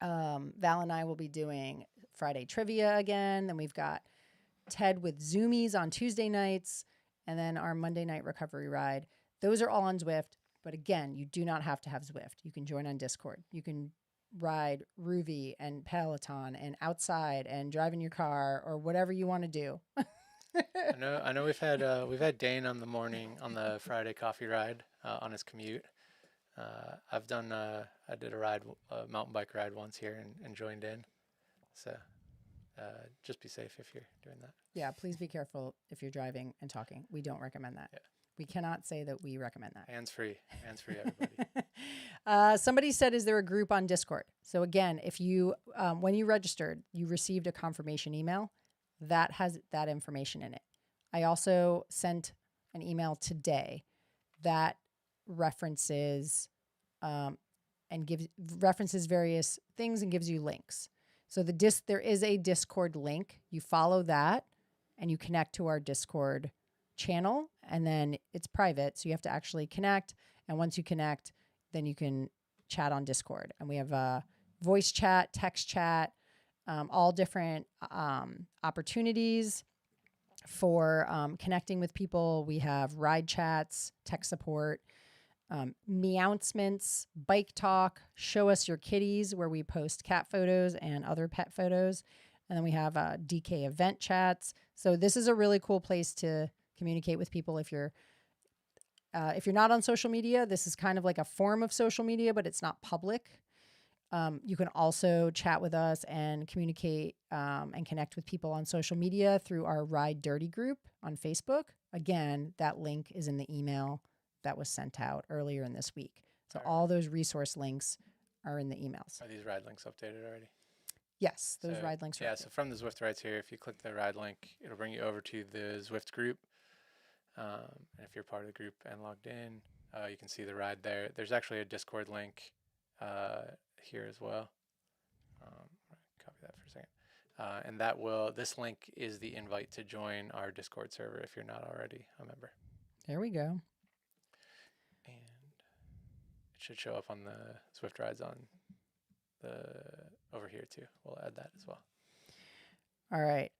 Val and I will be doing Friday trivia again. Then we've got Ted with Zoomies on Tuesday nights, and then our Monday night recovery ride. Those are all on Zwift. But again, you do not have to have Zwift. You can join on Discord. You can ride Ruby and Peloton and outside and drive in your car or whatever you want to do. I know we've had Dane on the Friday coffee ride on his commute. I did a mountain bike ride once here and joined in. So just be safe if you're doing that. Yeah, please be careful if you're driving and talking. We don't recommend that. Yeah. We cannot say that we recommend that. Hands free, everybody. Somebody said, is there a group on Discord? So again, if you, when you registered, you received a confirmation email that has that information in it. I also sent an email today that references references various things and gives you links. So there is a Discord link. You follow that and you connect to our Discord channel, and then it's private, so you have to actually connect. And once you connect, then you can chat on Discord. And we have voice chat, text chat, all different opportunities for connecting with people. We have ride chats, tech support, meowncements, bike talk, show us your kitties, where we post cat photos and other pet photos. And then we have DK event chats. So this is a really cool place to communicate with people. If you're not on social media, this is kind of like a form of social media, but it's not public. You can also chat with us and communicate and connect with people on social media through our Ride Dirty group on Facebook. Again, that link is in the email that was sent out earlier in this week. So all those resource links are in the emails. Are these ride links updated already? Yes, those So, ride links are yeah, active. so from the Zwift rides here, if you click the ride link, it'll bring you over to the Zwift group. And if you're part of the group and logged in, you can see the ride there. There's actually a Discord link here as well. Copy that for a second. And this link is the invite to join our Discord server if you're not already a member. There we go. And it should show up on the Zwift rides on the over here too. We'll add that as well. All right.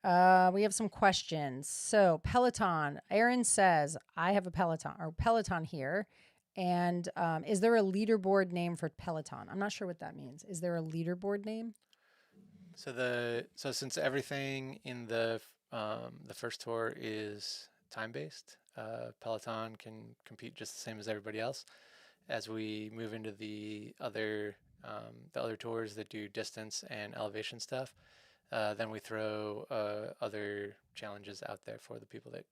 We have some questions. So Peloton, Aaron says, I have a Peloton here. And is there a leaderboard name for Peloton? I'm not sure what that means. Is there a leaderboard name? So since everything in the first tour is time based, Peloton can compete just the same as everybody else. As we move into the other tours that do distance and elevation stuff, then we throw other challenges out there for the people that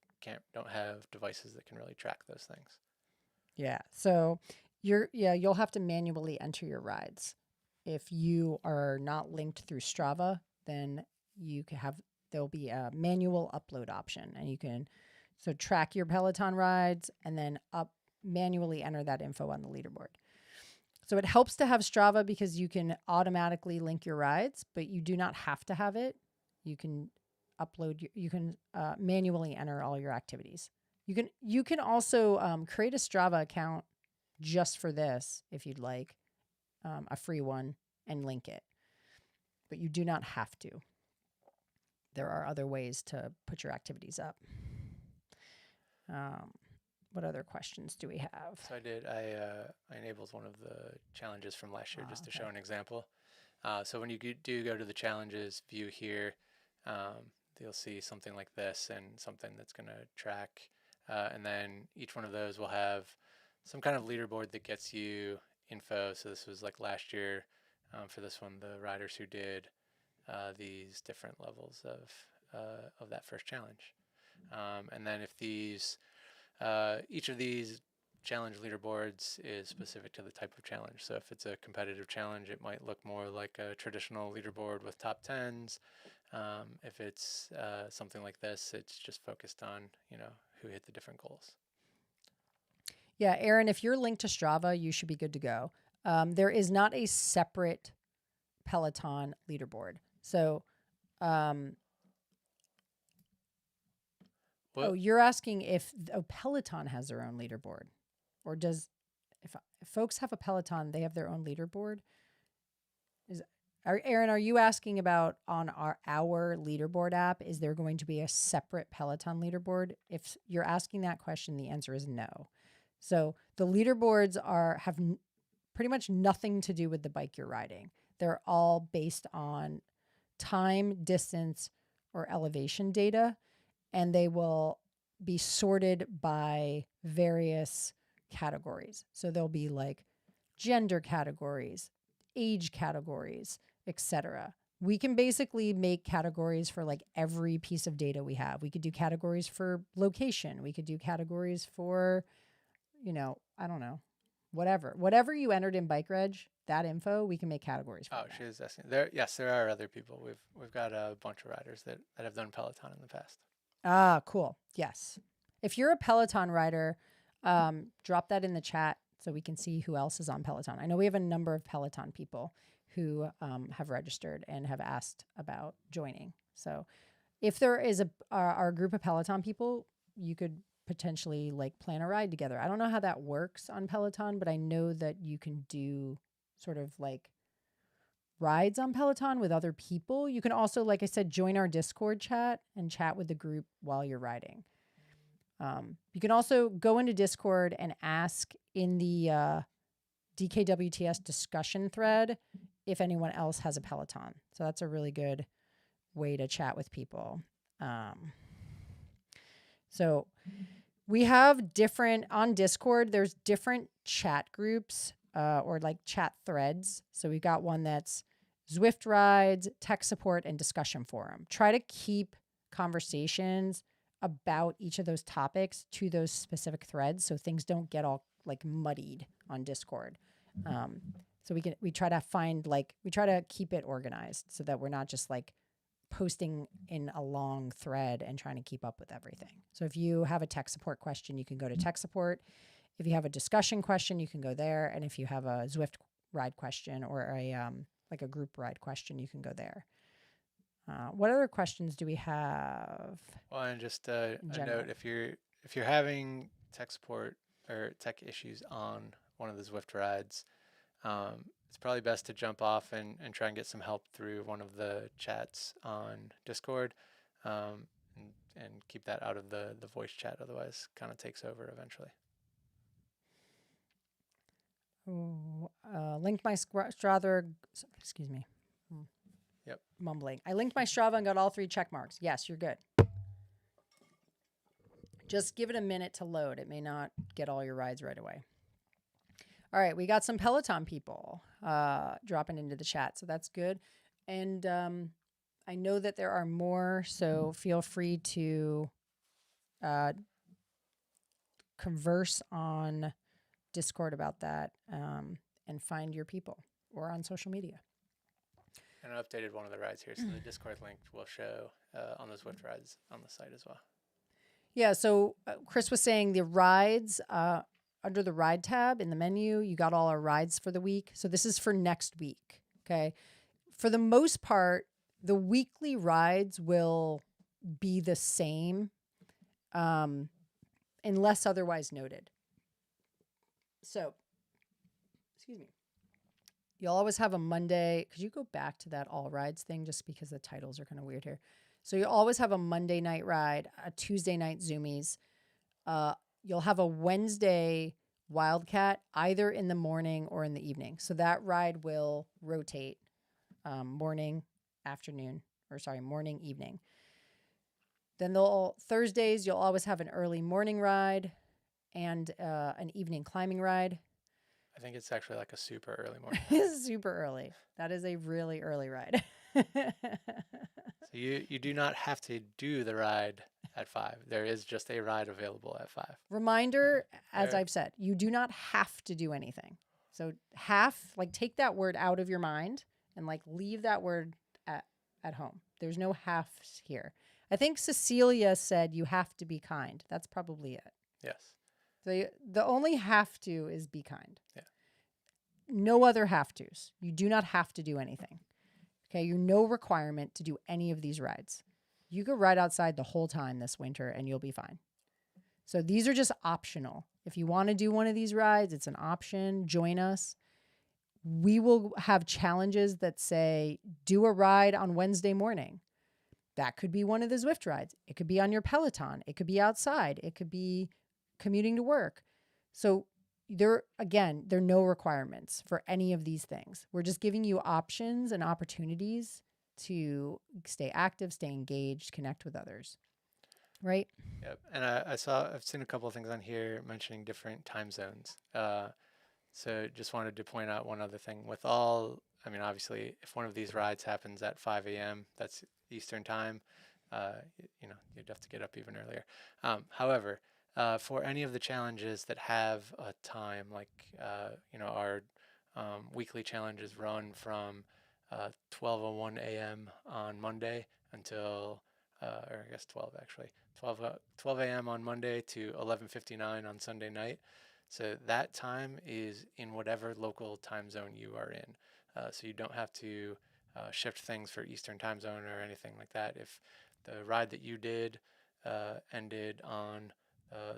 don't have devices that can really track those things. Yeah. So you'll have to manually enter your rides. If you are not linked through Strava, then there'll be a manual upload option, and you can track your Peloton rides and then manually enter that info on the leaderboard. So it helps to have Strava because you can automatically link your rides, but you do not have to have it. You can manually enter all your activities. You can also create a Strava account just for this if you'd like, a free one, and link it. But you do not have to. There are other ways to put your activities up. What other questions do we have? So I enabled one of the challenges from last year just to show an example. So when you do go to the challenges view here, you'll see something like this and something that's going to track. And then each one of those will have some kind of leaderboard that gets you info. So this was like last year for this one, the riders who did these different levels of that first challenge. And then if each of these challenge leaderboards is specific to the type of challenge. So if it's a competitive challenge, it might look more like a traditional leaderboard with top 10s. If it's something like this, it's just focused on, who hit the different goals. Yeah, Aaron, if you're linked to Strava, you should be good to go. There is not a separate Peloton leaderboard. So, you're asking if Peloton has their own leaderboard, or if folks have a Peloton, they have their own leaderboard? Aaron, are you asking about on our leaderboard app? Is there going to be a separate Peloton leaderboard? If you're asking that question, the answer is no. So the leaderboards have pretty much nothing to do with the bike you're riding. They're all based on time, distance, or elevation data, and they will be sorted by various categories. So there'll be like gender categories, age categories, etc. We can basically make categories for like every piece of data we have. We could do categories for location. We could do categories for, I don't know, whatever you entered in Bike Reg, that info, we can make categories for. She was asking. There are other people. We've got a bunch of riders that have done Peloton in the past. Ah, cool. Yes. If you're a Peloton rider, drop that in the chat so we can see who else is on Peloton. I know we have a number of Peloton people who have registered and have asked about joining. So if there is our group of Peloton people, you could potentially like plan a ride together. I don't know how that works on Peloton, but I know that you can do sort of like rides on Peloton with other people. You can also, like I said, join our Discord chat and chat with the group while you're riding. You can also go into Discord and ask in the DKWTS discussion thread if anyone else has a Peloton. So that's a really good way to chat with people. So we have on Discord, there's different chat groups or like chat threads. So we've got one that's Zwift rides, tech support, and discussion forum. Try to keep conversations about each of those topics to those specific threads so things don't get all like muddied on Discord. So we try to keep it organized so that we're not just like posting in a long thread and trying to keep up with everything. So if you have a tech support question, you can go to tech support. If you have a discussion question, you can go there. And if you have a Zwift ride question or a group ride question, you can go there. What other questions do we have? Well, and just a note, if you're having tech support or tech issues on one of the Zwift rides, it's probably best to jump off and try and get some help through one of the chats on Discord, and keep that out of the voice chat. Otherwise, kind of takes over eventually. Linked my Strava. Excuse me. Yep. Mumbling. I linked my Strava and got all 3 check marks. Yes, you're good. Just give it a minute to load. It may not get all your rides right away. All right, we got some Peloton people dropping into the chat, so that's good. And I know that there are more, so feel free to converse on Discord about that and find your people or on social media. And I updated one of the rides here, so the Discord link will show on the Zwift rides on the site as well. Yeah, so Chris was saying the rides, under the ride tab in the menu, you got all our rides for the week. So this is for next week, okay? For the most part, the weekly rides will be the same unless otherwise noted. So, excuse me. You'll always have a Monday. Could you go back to that all rides thing just because the titles are kind of weird here? So you'll always have a Monday night ride, a Tuesday night Zoomies. You'll have a Wednesday Wildcat either in the morning or in the evening. So that ride will rotate morning, evening. Then Thursdays, you'll always have an early morning ride and an evening climbing ride. I think it's actually like a super early morning. It's super early. That is a really early ride. So you do not have to do the ride at 5. There is just a ride available at 5. Reminder, as I've said, you do not have to do anything. So take that word out of your mind and leave that word at home. There's no have here. I think Cecilia said you have to be kind. That's probably it. Yes. The only have to is be kind. Yeah. No other have tos. You do not have to do anything. Okay, you're no requirement to do any of these rides. You could ride outside the whole time this winter and you'll be fine. So these are just optional. If you want to do one of these rides, it's an option. Join us. We will have challenges that say, do a ride on Wednesday morning. That could be one of the Zwift rides. It could be on your Peloton. It could be outside. It could be commuting to work. So there are no requirements for any of these things. We're just giving you options and opportunities to stay active, stay engaged, connect with others. Right? Yep. And I've seen a couple of things on here mentioning different time zones. So just wanted to point out one other thing obviously if one of these rides happens at 5 a.m., that's Eastern time, you'd have to get up even earlier. However, for any of the challenges that have a time, our weekly challenges run from 12:01 a.m. on Monday until, or I guess 12 actually, 12 a.m. on Monday to 11:59 on Sunday night. So that time is in whatever local time zone you are in. So you don't have to shift things for Eastern time zone or anything like that. If the ride that you did ended on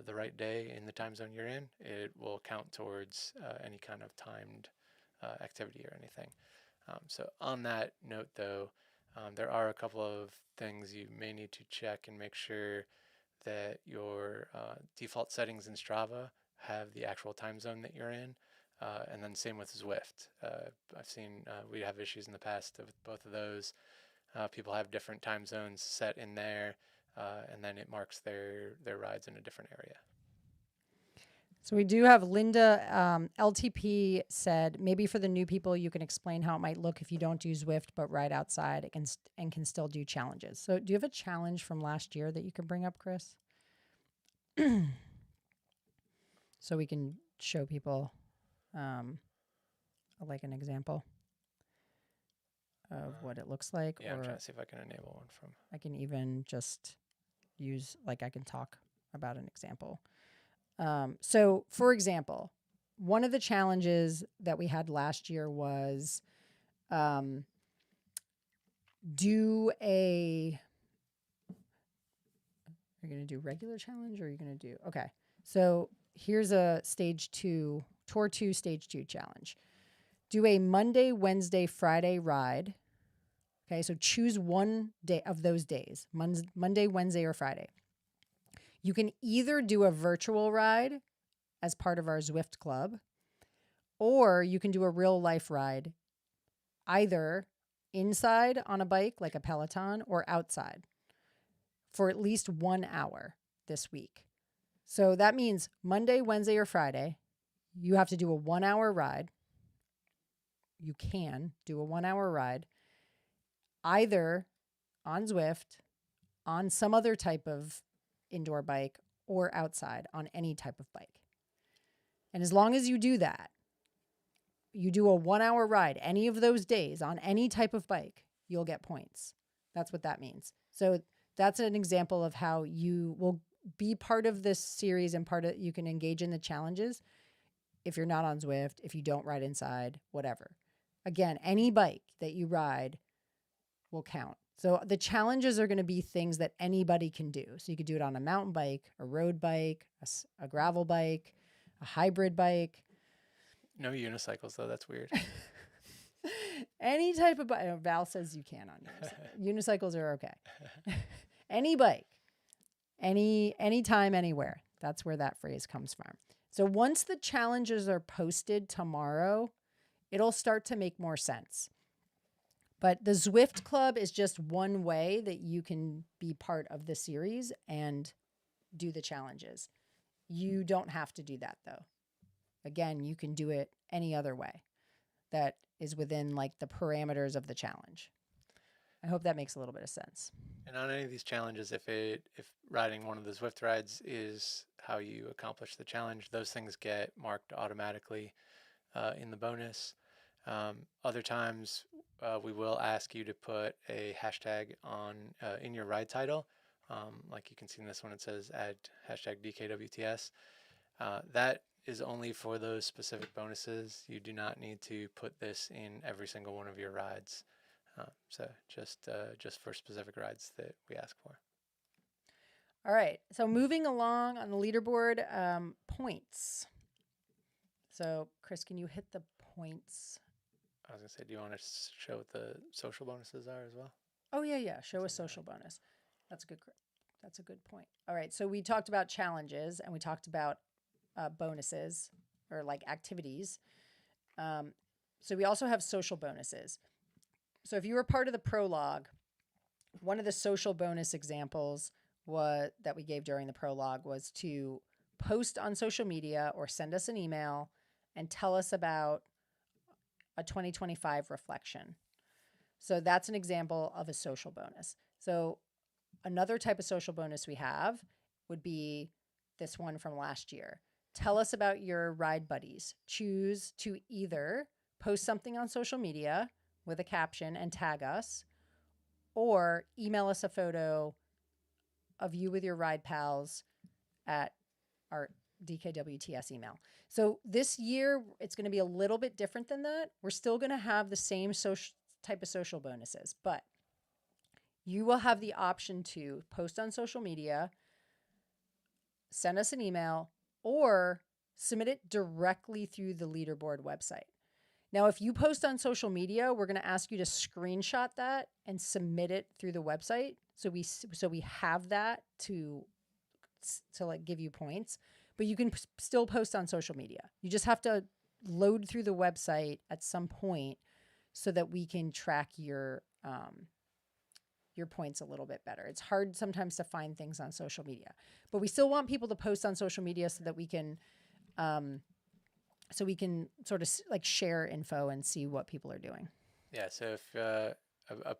the right day in the time zone you're in, it will count towards any kind of timed activity or anything. So on that note, though, there are a couple of things you may need to check and make sure that your default settings in Strava have the actual time zone that you're in. And then same with Zwift. I've seen we have issues in the past with both of those. People have different time zones set in there, and then it marks their rides in a different area. So we do have Linda, LTP said, maybe for the new people, you can explain how it might look if you don't do Zwift, but ride outside and can still do challenges. So do you have a challenge from last year that you can bring up, Chris? So we can show people like an example of what it looks like, Yeah, I'm trying or to see if I can enable one from. I can even just use, like, I can talk about an example. So, for example, one of the challenges that we had last year was do a. Are you going to do regular challenge, or are you going to do. Okay. So, here's a Tour 2, Stage 2 challenge. Do a Monday, Wednesday, Friday ride. Okay. So, choose one day of those days, Monday, Wednesday, or Friday. You can either do a virtual ride as part of our Zwift club, or you can do a real life ride either inside on a bike like a Peloton or outside for at least 1 hour this week. So that means Monday, Wednesday, or Friday, you have to do a 1 hour ride. You can do a 1 hour ride either on Zwift, on some other type of indoor bike, or outside on any type of bike. And as long as you do that, you do a 1 hour ride any of those days on any type of bike, you'll get points. That's what that means. So that's an example of how you will be part of this series, and you can engage in the challenges if you're not on Zwift, if you don't ride inside, whatever. Again, any bike that you ride will count. So the challenges are going to be things that anybody can do. So you could do it on a mountain bike, a road bike, a gravel bike, a hybrid bike. No unicycles, though. That's weird. Any type of bike. Val says you can on unicycles. Unicycles are okay. Any bike, anytime, anywhere. That's where that phrase comes from. So once the challenges are posted tomorrow, it'll start to make more sense. But the Zwift Club is just one way that you can be part of the series and do the challenges. You don't have to do that, though. Again, you can do it any other way that is within like the parameters of the challenge. I hope that makes a little bit of sense. And on any of these challenges, if riding one of the Zwift rides is how you accomplish the challenge, those things get marked automatically in the bonus. Other times, we will ask you to put a hashtag on in your ride title. Like you can see in this one, it says add hashtag DKWTS. That is only for those specific bonuses. You do not need to put this in every single one of your rides. So just for specific rides that we ask for. All right. So moving along on the leaderboard, points. So Chris, can you hit the points? I was gonna say, do you want to show what the social bonuses are as well? Oh yeah. Show a social bonus. That's a good point. All right. So we talked about challenges and we talked about bonuses or like activities. So we also have social bonuses. So if you were part of the prologue, one of the social bonus examples that we gave during the prologue was to post on social media or send us an email and tell us about a 2025 reflection. So that's an example of a social bonus. So another type of social bonus we have would be this one from last year. Tell us about your ride buddies. Choose to either post something on social media with a caption and tag us, or email us a photo of you with your ride pals at our DKWTS email. So this year, it's going to be a little bit different than that. We're still going to have the same type of social bonuses, but you will have the option to post on social media, send us an email, or submit it directly through the leaderboard website. Now, if you post on social media, we're going to ask you to screenshot that and submit it through the website. So we have that to like give you points, but you can still post on social media. You just have to load through the website at some point so that we can track your points a little bit better. It's hard sometimes to find things on social media, but we still want people to post on social media so that we can sort of like share info and see what people are doing. Yeah, so if I've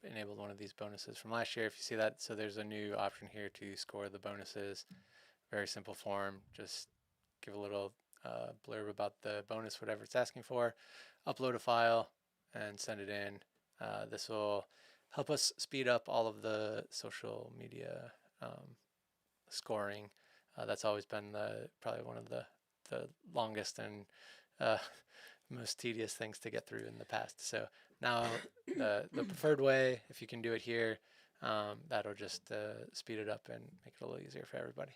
enabled one of these bonuses from last year, if you see that, so there's a new option here to score the bonuses. Very simple form. Just give a little blurb about the bonus, whatever it's asking for, upload a file, and send it in. This will help us speed up all of the social media scoring. That's always been probably one of the longest and uh, most tedious things to get through in the past. So now the preferred way, if you can do it here, that'll just speed it up and make it a little easier for everybody.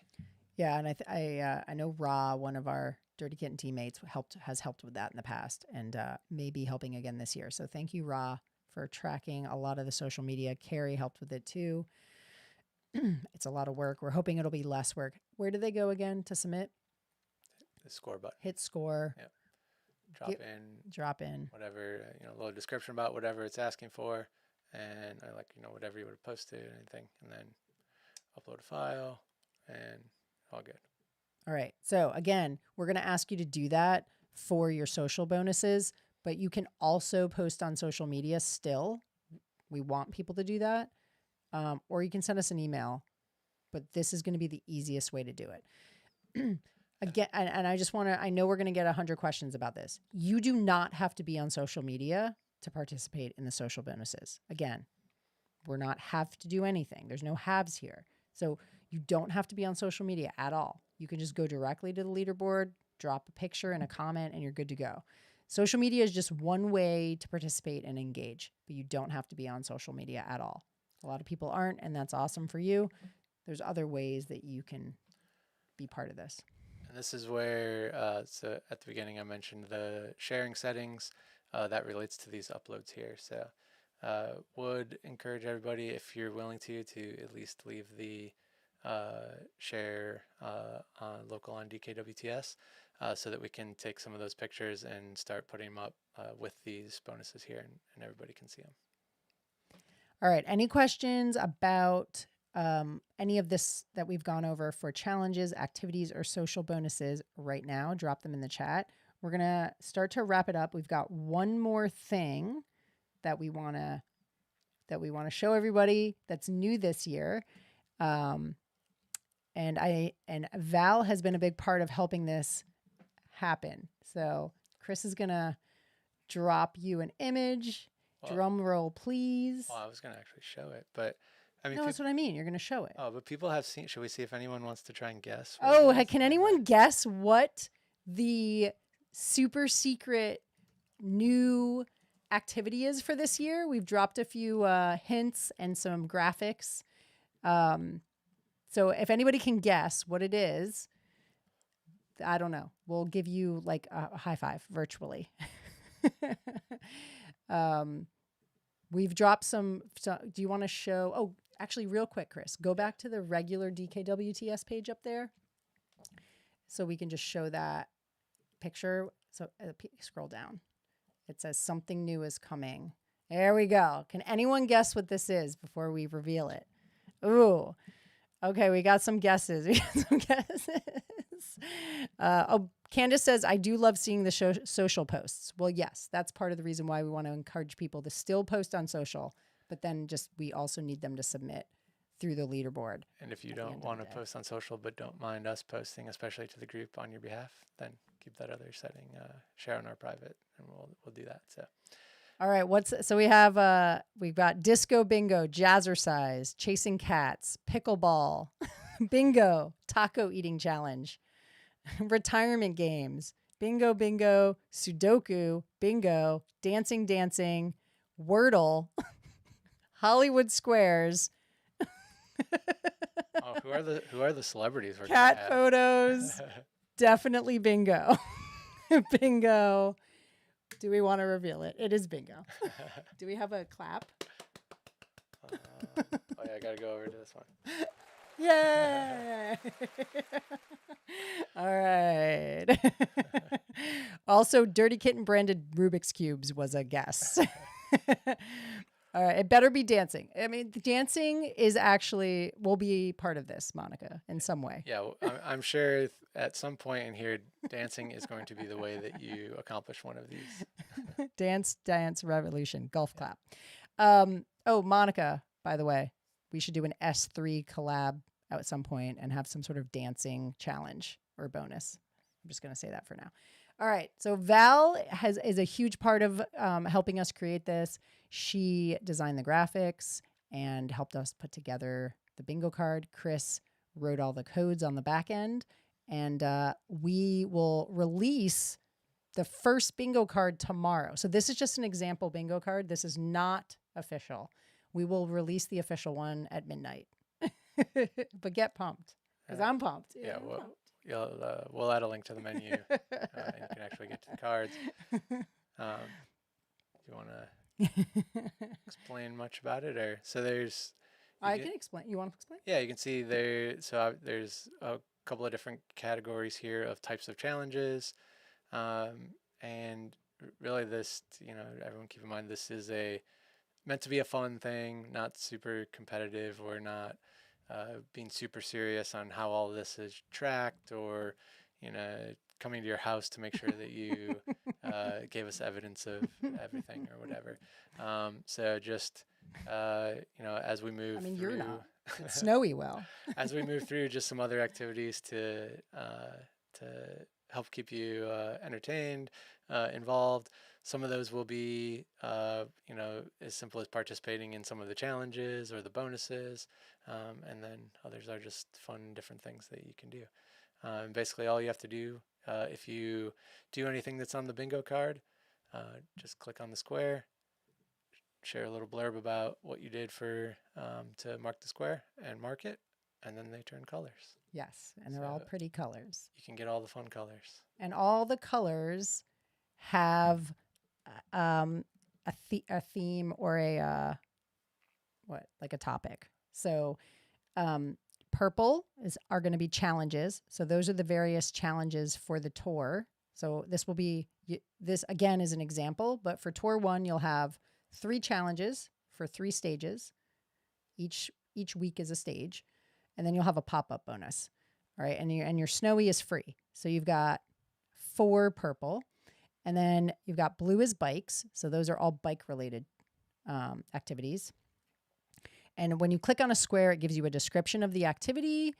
Yeah, and I know Ra, one of our Dirty Kitten teammates, has helped with that in the past, and may be helping again this year. So thank you, Ra, for tracking a lot of the social media. Carrie helped with it too. It's a lot of work. We're hoping it'll be less work. Where do they go again to submit? The score button. Hit score. Yep. Drop in whatever, a little description about whatever it's asking for, and whatever you would have posted, anything, and then upload a file, and all good. All right. So again, we're going to ask you to do that for your social bonuses, but you can also post on social media still. We want people to do that. Or you can send us an email, but this is going to be the easiest way to do it. Again, and I know we're going to get 100 questions about this. You do not have to be on social media to participate in the social bonuses. Again, we're not have to do anything. There's no haves here. So you don't have to be on social media at all. You can just go directly to the leaderboard, drop a picture and a comment, and you're good to go. Social media is just one way to participate and engage, but you don't have to be on social media at all. A lot of people aren't, and that's awesome for you. There's other ways that you can be part of this. And this is where, so at the beginning I mentioned the sharing settings. That relates to these uploads here. So would encourage everybody, if you're willing to at least leave the share local on DKWTS so that we can take some of those pictures and start putting them up with these bonuses here, and everybody can see them. All right. Any questions about any of this that we've gone over for challenges, activities, or social bonuses right now? Drop them in the chat. We're going to start to wrap it up. We've got one more thing that we want to show everybody that's new this year. And Val has been a big part of helping this happen. So Chris is going to drop you an image. Well, drum roll, please. Well, I was going to actually show it, but I mean, no, that's what I mean. You're going to show it. Oh, but people have seen. Should we see if anyone wants to try and guess? Oh, can anyone guess what the super secret new activity is for this year? We've dropped a few hints and some graphics. So if anybody can guess what it is, I don't know. We'll give you like a high five virtually. We've dropped some. Do you want to show? Oh, actually, real quick, Chris, go back to the regular DKWTS page up there, so we can just show that picture. So scroll down. It says something new is coming. There we go. Can anyone guess what this is before we reveal it? Ooh. Okay, we got some guesses. Candace says, I do love seeing the social posts. Well, yes, that's part of the reason why we want to encourage people to still post on social, but then we also need them to submit through the leaderboard. And if you don't want to post on social, but don't mind us posting, especially to the group on your behalf, then keep that other setting, share on our private, and we'll do that. So. All right, we've got disco bingo, jazzercise, chasing cats, pickleball, bingo, taco eating challenge, retirement games, bingo, Sudoku, bingo, dancing, Wordle, Hollywood Squares. Oh, who are the celebrities? Cat photos, definitely bingo, bingo. Do we want to reveal it? It is bingo. Do we have a clap? Oh yeah, I gotta go over to this one. Yay! All right. Also, Dirty Kitten branded Rubik's Cubes was a guess. All right. It better be dancing. I mean, the dancing will be part of this, Monica, in some way. Yeah, I'm sure at some point in here, dancing is going to be the way that you accomplish one of these. Dance revolution, golf clap. Monica, by the way, we should do an S3 collab at some point and have some sort of dancing challenge or bonus. I'm just going to say that for now. All right. So Val is a huge part of helping us create this. She designed the graphics and helped us put together the bingo card. Chris wrote all the codes on the back end. And we will release the first bingo card tomorrow. So this is just an example bingo card. This is not official. We will release the official one at midnight. But get pumped, because I'm pumped. Yeah, I'm pumped. we'll add a link to the menu, and you can actually get to the cards. Do you want to explain much about it, or so there's? I can explain. You want to explain? Yeah, you can see there. So there's a couple of different categories here of types of challenges, and really this, everyone keep in mind this is meant to be a fun thing, not super competitive or not being super serious on how all this is tracked, or coming to your house to make sure that you gave us evidence of everything or whatever. So just as we move through, you're not. It's snowy well. As we move through, just some other activities to help keep you entertained, involved. Some of those will be, as simple as participating in some of the challenges or the bonuses, and then others are just fun, different things that you can do. And basically, all you have to do, if you do anything that's on the bingo card, just click on the square, share a little blurb about what you did to mark the square, and mark it, and then they turn colors. Yes, and they're all pretty colors. You can get all the fun colors. And all the colors have a theme or a topic. So purple are going to be challenges. So those are the various challenges for the tour. So this again is an example, but for tour 1, you'll have 3 challenges for 3 stages. Each week is a stage, and then you'll have a pop-up bonus. All right, and your snowy is free. So you've got 4 purple, and then you've got blue is bikes. So those are all bike-related activities. And when you click on a square, it gives you a description of the activity,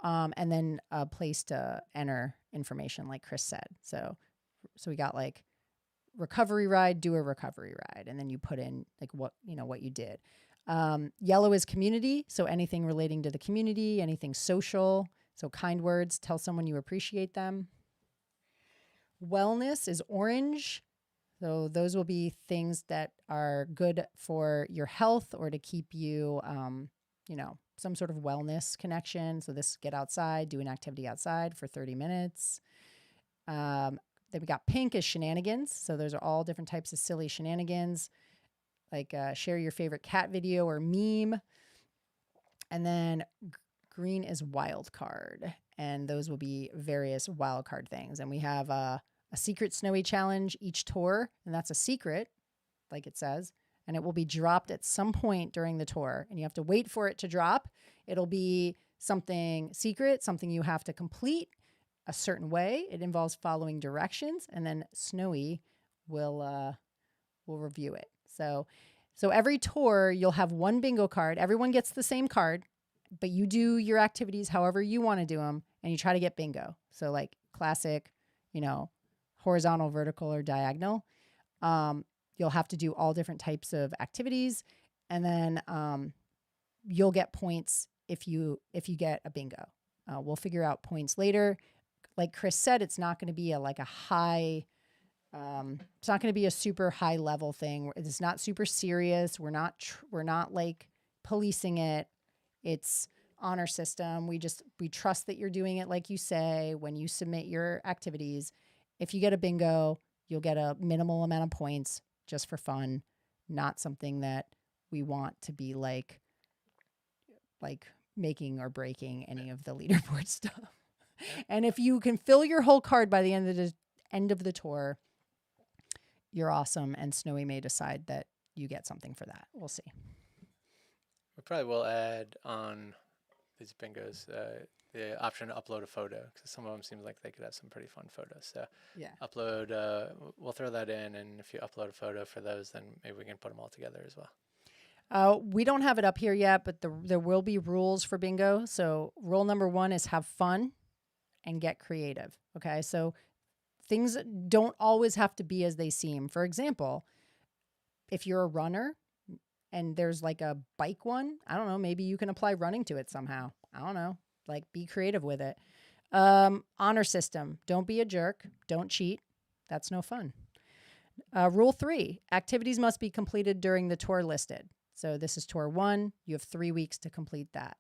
and then a place to enter information, like Chris said. So we got like recovery ride, do a recovery ride, and then you put in like what you did. Yellow is community, so anything relating to the community, anything social. So kind words, tell someone you appreciate them. Wellness is orange. So those will be things that are good for your health or to keep you, some sort of wellness connection. So this, get outside, do an activity outside for 30 minutes. Then we got pink is shenanigans. So those are all different types of silly shenanigans, like share your favorite cat video or meme. And then green is wild card. And those will be various wild card things. And we have a secret snowy challenge each tour, and that's a secret, like it says, and it will be dropped at some point during the tour, and you have to wait for it to drop. It'll be something secret, something you have to complete a certain way. It involves following directions, and then Snowy will review it. So every tour you'll have one bingo card. Everyone gets the same card, but you do your activities however you want to do them, and you try to get bingo. So like classic, horizontal, vertical, or diagonal. You'll have to do all different types of activities, and then you'll get points if you get a bingo. We'll figure out points later. Like Chris said, it's not going to be it's not going to be a super high level thing. It's not super serious. We're not like policing it. It's honor system. We trust that you're doing it like you say when you submit your activities. If you get a bingo, you'll get a minimal amount of points just for fun, not something that we want to be like making or breaking any of the leaderboard stuff. And if you can fill your whole card by the end of the tour, you're awesome, and Snowy may decide that you get something for that. We'll see. We probably will add on these bingos the option to upload a photo, because some of them seems like they could have some pretty fun photos. So yeah, upload. We'll throw that in, and if you upload a photo for those, then maybe we can put them all together as well. We don't have it up here yet, but there will be rules for bingo. So rule number 1 is have fun, and get creative. Okay. So things don't always have to be as they seem. For example, if you're a runner and there's like a bike one, I don't know, maybe you can apply running to it somehow. I don't know, like be creative with it. Honor system. Don't be a jerk. Don't cheat. That's no fun. Rule 3, activities must be completed during the tour listed. So this is tour 1. You have 3 weeks to complete that.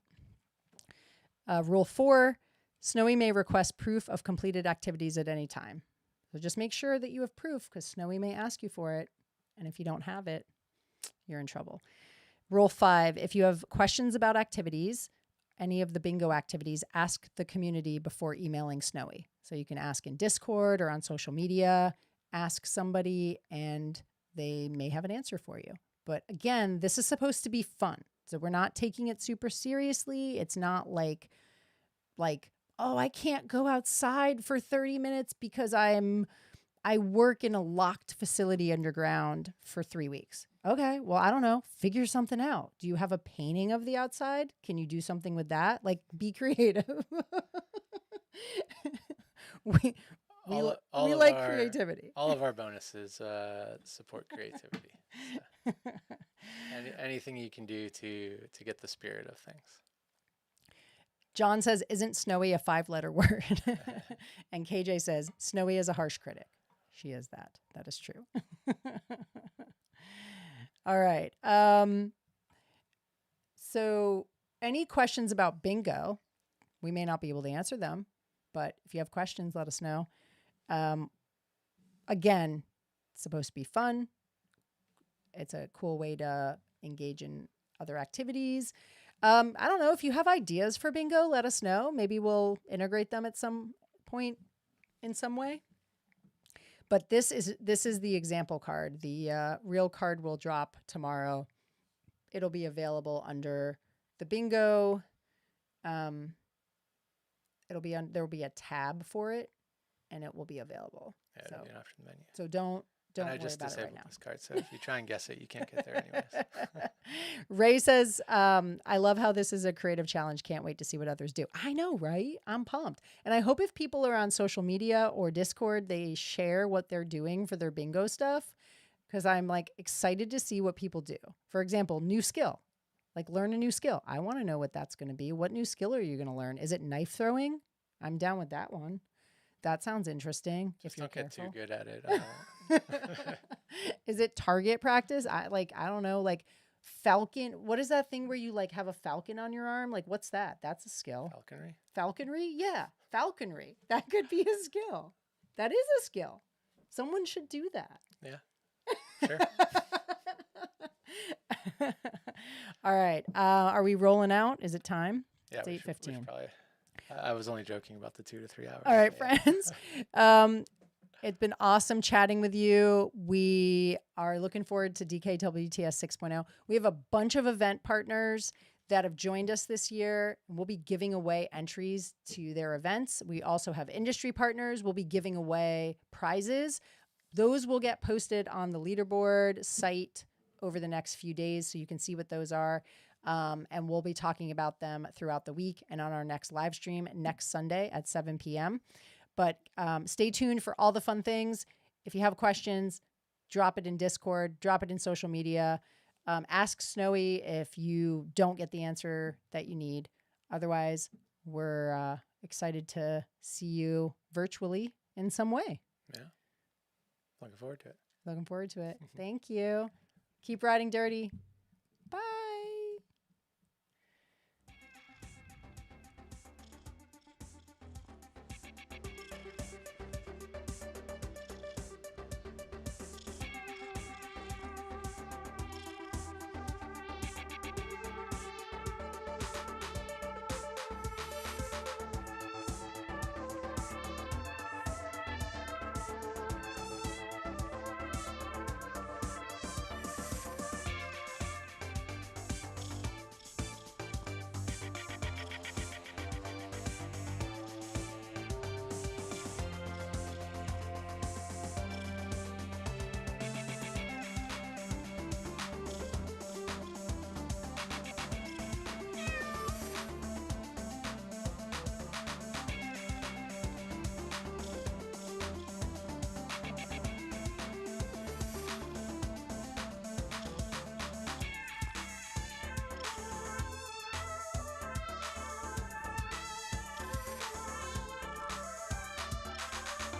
Rule 4, Snowy may request proof of completed activities at any time. So just make sure that you have proof because Snowy may ask you for it. And if you don't have it, you're in trouble. Rule 5, if you have questions about activities, any of the bingo activities, ask the community before emailing Snowy. So you can ask in Discord or on social media, ask somebody and they may have an answer for you. But again, this is supposed to be fun. So we're not taking it super seriously. It's not like, oh, I can't go outside for 30 minutes because I work in a locked facility underground for 3 weeks. Okay, well, I don't know. Figure something out. Do you have a painting of the outside? Can you do something with that? Like, be creative. we like creativity. All of our bonuses support creativity. So anything you can do to get the spirit of things. John says, isn't Snowy a 5-letter word? And KJ says, Snowy is a harsh critic. She is that. That is true. All right. So any questions about bingo? We may not be able to answer them, but if you have questions, let us know. Again, it's supposed to be fun. It's a cool way to engage in other activities. I don't know if you have ideas for bingo, let us know. Maybe we'll integrate them at some point in some way. But this is the example card. The real card will drop tomorrow. It'll be available under the bingo. There will be a tab for it, and it will be available. Yeah, it'll be an option menu. So don't worry about it right now. I just disabled this card, so if you try and guess it, you can't get there anyways. Ray says, I love how this is a creative challenge. Can't wait to see what others do. I know, right? I'm pumped. And I hope if people are on social media or Discord, they share what they're doing for their bingo stuff because I'm like excited to see what people do. For example, new skill. Like learn a new skill. I want to know what that's going to be. What new skill are you going to learn? Is it knife throwing? I'm down with that one. That sounds interesting. Just don't get too good at it. Is it target practice? I don't know, like falcon. What is that thing where you like have a falcon on your arm? Like what's that? That's a skill. Falconry? Falconry? Yeah. Falconry. That could be a skill. That is a skill. Someone should do that. Yeah. Sure. All right. Are we rolling out? Is it time? Yeah. It's 8:15. I was only joking about the 2 to 3 hours. All right, friends. It's been awesome chatting with you. We are looking forward to DKWTS 6.0. We have a bunch of event partners that have joined us this year. We'll be giving away entries to their events. We also have industry partners. We'll be giving away prizes. Those will get posted on the leaderboard site over the next few days so you can see what those are. And we'll be talking about them throughout the week and on our next live stream next Sunday at 7 p.m. But stay tuned for all the fun things. If you have questions, drop it in Discord, drop it in social media. Ask Snowy if you don't get the answer that you need. Otherwise, we're excited to see you virtually in some way. Yeah. Looking forward to it. Looking forward to it. Thank you. Keep riding dirty. Bye.